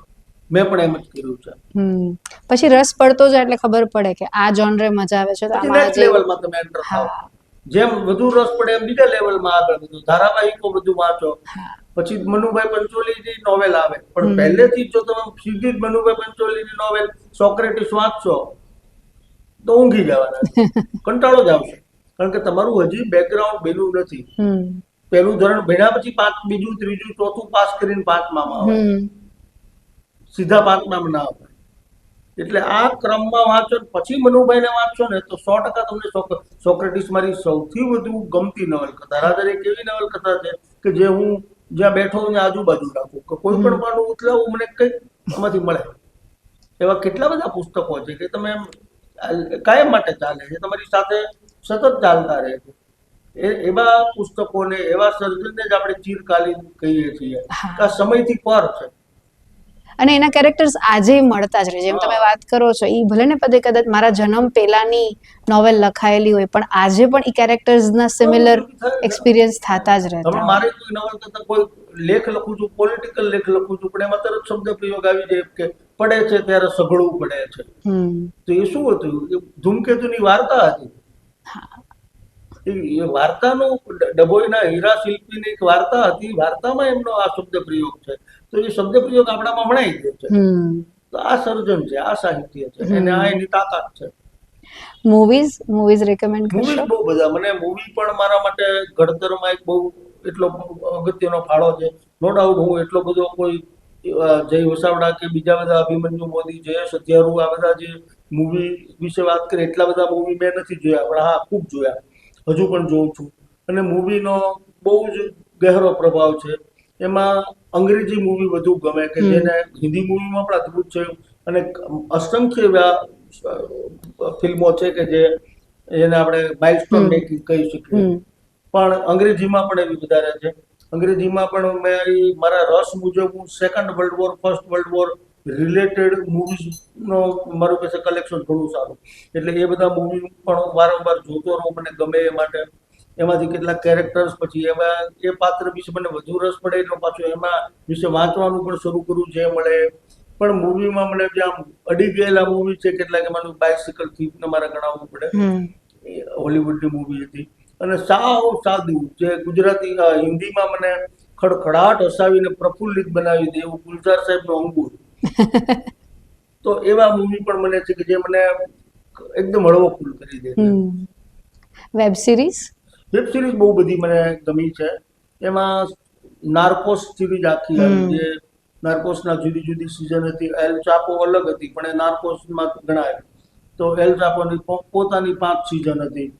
મેં પણ એમ જ કર્યું છે. પછી રસ પડતો જાય એટલે ખબર પડે કે આ જોનરે મજા આવે છે તો પછી આમાં નેક્સ્ટ લેવલમાં તમે એન્ટર થાઓ. જેમ વધુ રસ પડે એમ બીજા લેવલમાં આગળ વધો, ધારાવાહિકો બધું વાંચો. પછી મનુભાઈ પંચોલીની નોવેલ આવે, પણ પહેલેથી જો તમે સીધી જ મનુભાઈ પંચોલીની નોવેલ સોક્રેટિસ વાંચશો તો ઊંઘી જવાના, કંટાળો જ આવશે. કારણ કે તમારું હજી બેકગ્રાઉન્ડ બન્યું નથી. પહેલું ધોરણ ભણ્યા પછી બીજું ત્રીજું ચોથું પાસ કરીને પાંચમામાં આવે, સીધા પાંચમામાં ના આવે. એટલે આ ક્રમમાં વાંચો પછી મનુભાઈને વાંચશો ને તો 100% તમને સોક્રેટિસ મારી સૌથી વધુ ગમતી નવલકથા. રાધર એક એવી નવલકથા છે કે જે હું જ્યાં બેઠો હું આજુબાજુ રાખું કે કોઈ પણ પાનું ઉથલાવું મને કંઈક આમાંથી મળે. એવા કેટલા બધા પુસ્તકો છે કે તમે કાયમ માટે ચાલે છે, તમારી સાથે સતત ચાલતા રહે છે. એવા પુસ્તકોને એવા સર્જનને જ આપણે ચિરકાલીન કહીએ છીએ કે આ સમયથી પર છે. અને એના કેરેક્ટર્સ આજે મળતા જ રહે. જેમ તમે વાત કરો છો એ ભલે ને પદે કદાચ મારા જન્મ પહેલાની નોવેલ લખાયેલી હોય પણ આજે પણ એ કેરેક્ટર્સના સિમિલર એક્સપિરિયન્સ થતા જ રહેતા. હવે મારે કોઈ નવલકથા કોઈ લેખ લખું છું, પોલિટિકલ લેખ લખું છું, પણ એમાં તરત શબ્દ પ્રયોગ આવી જાય કે પડે છે ત્યારે સઘળું પડે છે. તો એ શું હતું? ધૂમકેતુની વાર્તા હતી. એ વાર્તાનો ડભોઈના હીરા શિલ્પીની એક વાર્તા હતી, વાર્તામાં એમનો આ શબ્દ પ્રયોગ છે. તો એ શબ્દ પ્રયોગ આપણામાં ભણાઈ ગયો છે. તો આ સર્જન છે, આ સાહિત્ય છે, અને આ એની તાકાત છે. મૂવીઝ રેકમેન્ડ કરશો? મૂવીઝ બહુ બધા. મને મૂવી પણ મારા માટે ઘડતરમાં એક બહુ એટલો અગત્યનો ફાળો છે. નો ડાઉટ હું એટલો બધો કોઈ જય વસાવડા કે બીજા બધા અભિમન્યુ મોદી, જયેશ હથિયારુ આ બધા જે મૂવી વિશે વાત કરીએ એટલા બધા મૂવી મેં નથી જોયા, પણ હા ખૂબ જોયા, હજુ પણ જોઉં છું. અને મૂવીનો બહુ જ ગહેરો પ્રભાવ છે. એમાં અંગ્રેજી મૂવી વધુ ગમે કે જેને હિન્દી મૂવીમાં પણ અદભુત છે. અને અસંખ્ય એવા ફિલ્મો છે કે જેને આપણે માઇલસ્ટોન મેકિંગ કહી શકીએ, પણ અંગ્રેજીમાં પણ એવી વધારે છે. અંગ્રેજીમાં પણ મેં મારા રસ મુજબ હું second world war, first world war related મૂવીઝનો મારું પાસે કલેક્શન ઘણું સારું. એટલે એ બધા મૂવી પણ વારંવાર જોતો રહું, મને ગમે એ માટે. એમાંથી કેટલાક કેરેક્ટર્સ પછી એમાં એ પાત્ર વિશે મને વધુ રસ પડે એટલે પાછું એમાં વિશે વાંચવાનું પણ શરૂ કરું જે મળે. પણ મૂવીમાં મને જે આમ અડી ગયેલા મૂવી છે કેટલાક, એમાં બાઇસિકલ થીફને મારે ગણાવવું પડે, હોલીવુડની મૂવી હતી. અને સાવ સાદું જે ગુજરાતી હિન્દીમાં મને ખડખડાટ હસાવીને પ્રફુલ્લિત બનાવી દે એવું ગુલઝાર સાહેબનો અંગૂર. તો એવા મૂવી પણ મને છે કે જે મને એકદમ હળવો ફૂલ કરી દે. વેબ સિરીઝ બહુ બધી મને ગમી છે. એમાં નાર્કોસ સિરીઝ આખી આવી, જે નાર્કોસના જુદી જુદી સિઝન હતી. એલ ચાપો અલગ હતી પણ એ નાર્કોસમાં ગણાય. તો એલ ચાપોની પોતાની 5 સિઝન હતી,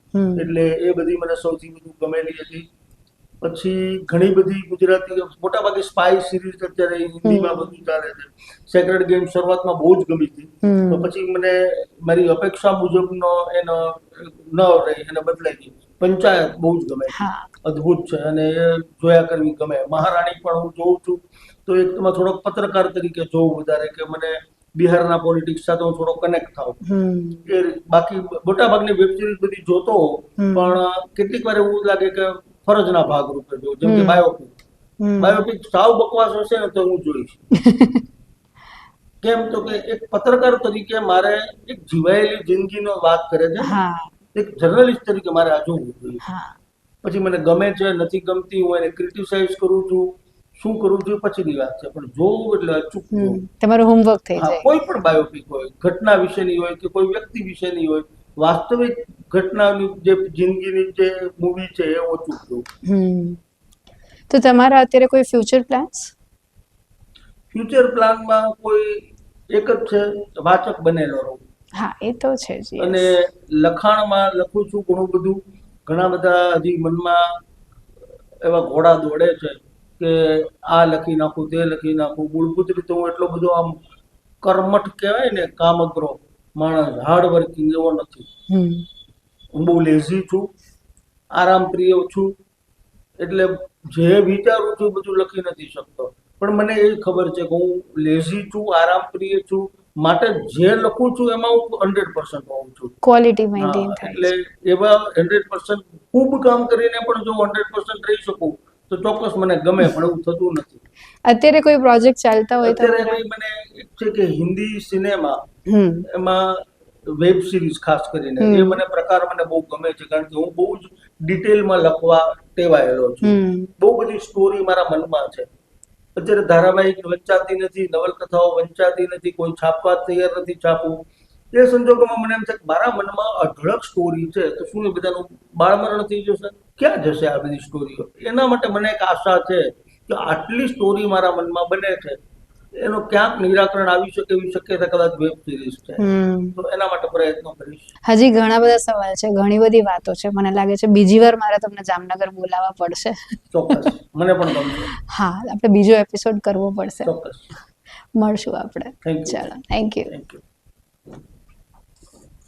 એટલે એ બધી મને સૌથી વધુ ગમેલી હતી. પછી ઘણી બધી ગુજરાતી મોટાભાગે સ્પાઈ સિરીઝ અત્યારે હિન્દીમાં બધું ચાલે છે. સેક્રેડ ગેમ શરૂઆતમાં બહુ જ ગમી હતી, તો પછી મને મારી અપેક્ષા મુજબનો એનો ન રહી અને બદલાઈ ગઈ. પંચાયત બહુ જ ગમે, અદ્ભુત છે અને એ જોયા કરવી ગમે. મહારાણી પણ હું જોઉં છું તો એક એમાં થોડોક પત્રકાર તરીકે જોઉં વધારે, કે મને બિહારના પોલિટિક્સ સાથે હું થોડો કનેક્ટ થાઉં. એ બાકી મોટાભાગની વેબ સિરીઝ બધી જોતો હોઉં, પણ કેટલીક વાર એવું લાગે કે ફરજના ભાગરૂપે જોઉં. જેમ કે બાયોપિક સાવ બકવાસ હશે ને તો હું જોઈશ. કેમ તો કે એક પત્રકાર તરીકે મારે એક જીવાયેલી જિંદગીનો વાત કરે છે, એક જર્નલિસ્ટ તરીકે મારે આ જોવું જોઈએ. પછી મને ગમે છે નથી ગમતી, હું એને ક્રિટિસાઇઝ કરું છું, શું કરું છું પછીની વાત છે, પણ જોવું એટલે અચૂક જોવું. તમારું હોમવર્ક થઈ જાય. કોઈ પણ બાયોપિક હોય, ઘટના વિશેની હોય કે કોઈ વ્યક્તિ વિશેની હોય, વાસ્તવિક ઘટનાની જે જિંદગીની જે મૂવી છે એ ઓછું જોવું. તો તમારા અત્યારે કોઈ ફ્યુચર પ્લાન્સ? ફ્યુચર પ્લાનમાં કોઈ એક જ છે, વાચક બનેલો રહું. હા, એ તો છે જ. અને લખાણમાં લખું છું ઘણું બધું. ઘણા બધા હજી મનમાં એવા ઘોડા દોડે છે કે આ લખી નાખું, તે લખી નાખું. મૂળભૂત રીતે હું એટલો બધો આમ કર્મઠ કહેવાય ને, કામગ્રો માણસ, હાર્ડ વર્કિંગ એવો નથી. હું બહુ લેઝી છું, આરામ પ્રિય છું, એટલે જે વિચારું છું બધું લખી નથી શકતો. પણ મને એ ખબર છે કે હું લેઝી છું, આરામ પ્રિય છું, માટે જે લખું છું એમાં હું 100% હોઉં છું. ક્વોલિટી હા, મેન્ટેન થાય એટલે એવા 100% ખૂબ કામ કરીને પણ જો 100% રહી શકું તો ચોક્કસ મને ગમે, પણ એવું થતું નથી. અત્યારે કોઈ પ્રોજેક્ટ ચાલતા હોય અત્યારે તમારા? ભાઈ મને એક છે કે હિન્દી સિનેમા, હમ એમાં વેબ સિરીઝ ખાસ કરીને એ મને પ્રકાર મને બહુ ગમે છે, કારણ કે હું બહુ જ ડિટેલમાં લખવા ટેવાયેલો છું. બહુ બધી સ્ટોરી મારા મનમાં છે. અત્યારે ધારાવાહિક વંચાતી નથી, નવલકથાઓ વંચાતી નથી, કોઈ છાપવા તૈયાર નથી છાપવું. એ સંજોગોમાં મને એમ છે કે મારા મનમાં અઢળક સ્ટોરી છે, તો શું એ બધાનું બાળમરણ થઈ જશે? ક્યાં જશે આ બધી સ્ટોરીઓ? એના માટે મને એક આશા છે કે આટલી સ્ટોરી મારા મનમાં બને છે, એનો ક્યાંક નિરાકરણ આવી શકે એવી શક્યતા કદાચ વેબ સિરીઝ છે. તો એના માટે પ્રયત્નો કરીશ. હજી ઘણા બધા સવાલ છે, ઘણી બધી વાતો છે. મને લાગે છે બીજી વાર મારે તમને જામનગર બોલાવવા પડશે. ચોક્કસ, મને પણ ગમશે. હા, આપણે બીજો એપિસોડ કરવો પડશે. ચોક્કસ. મળશું આપણે. Thank you. ચાલો, થેન્ક યુ. Thank you.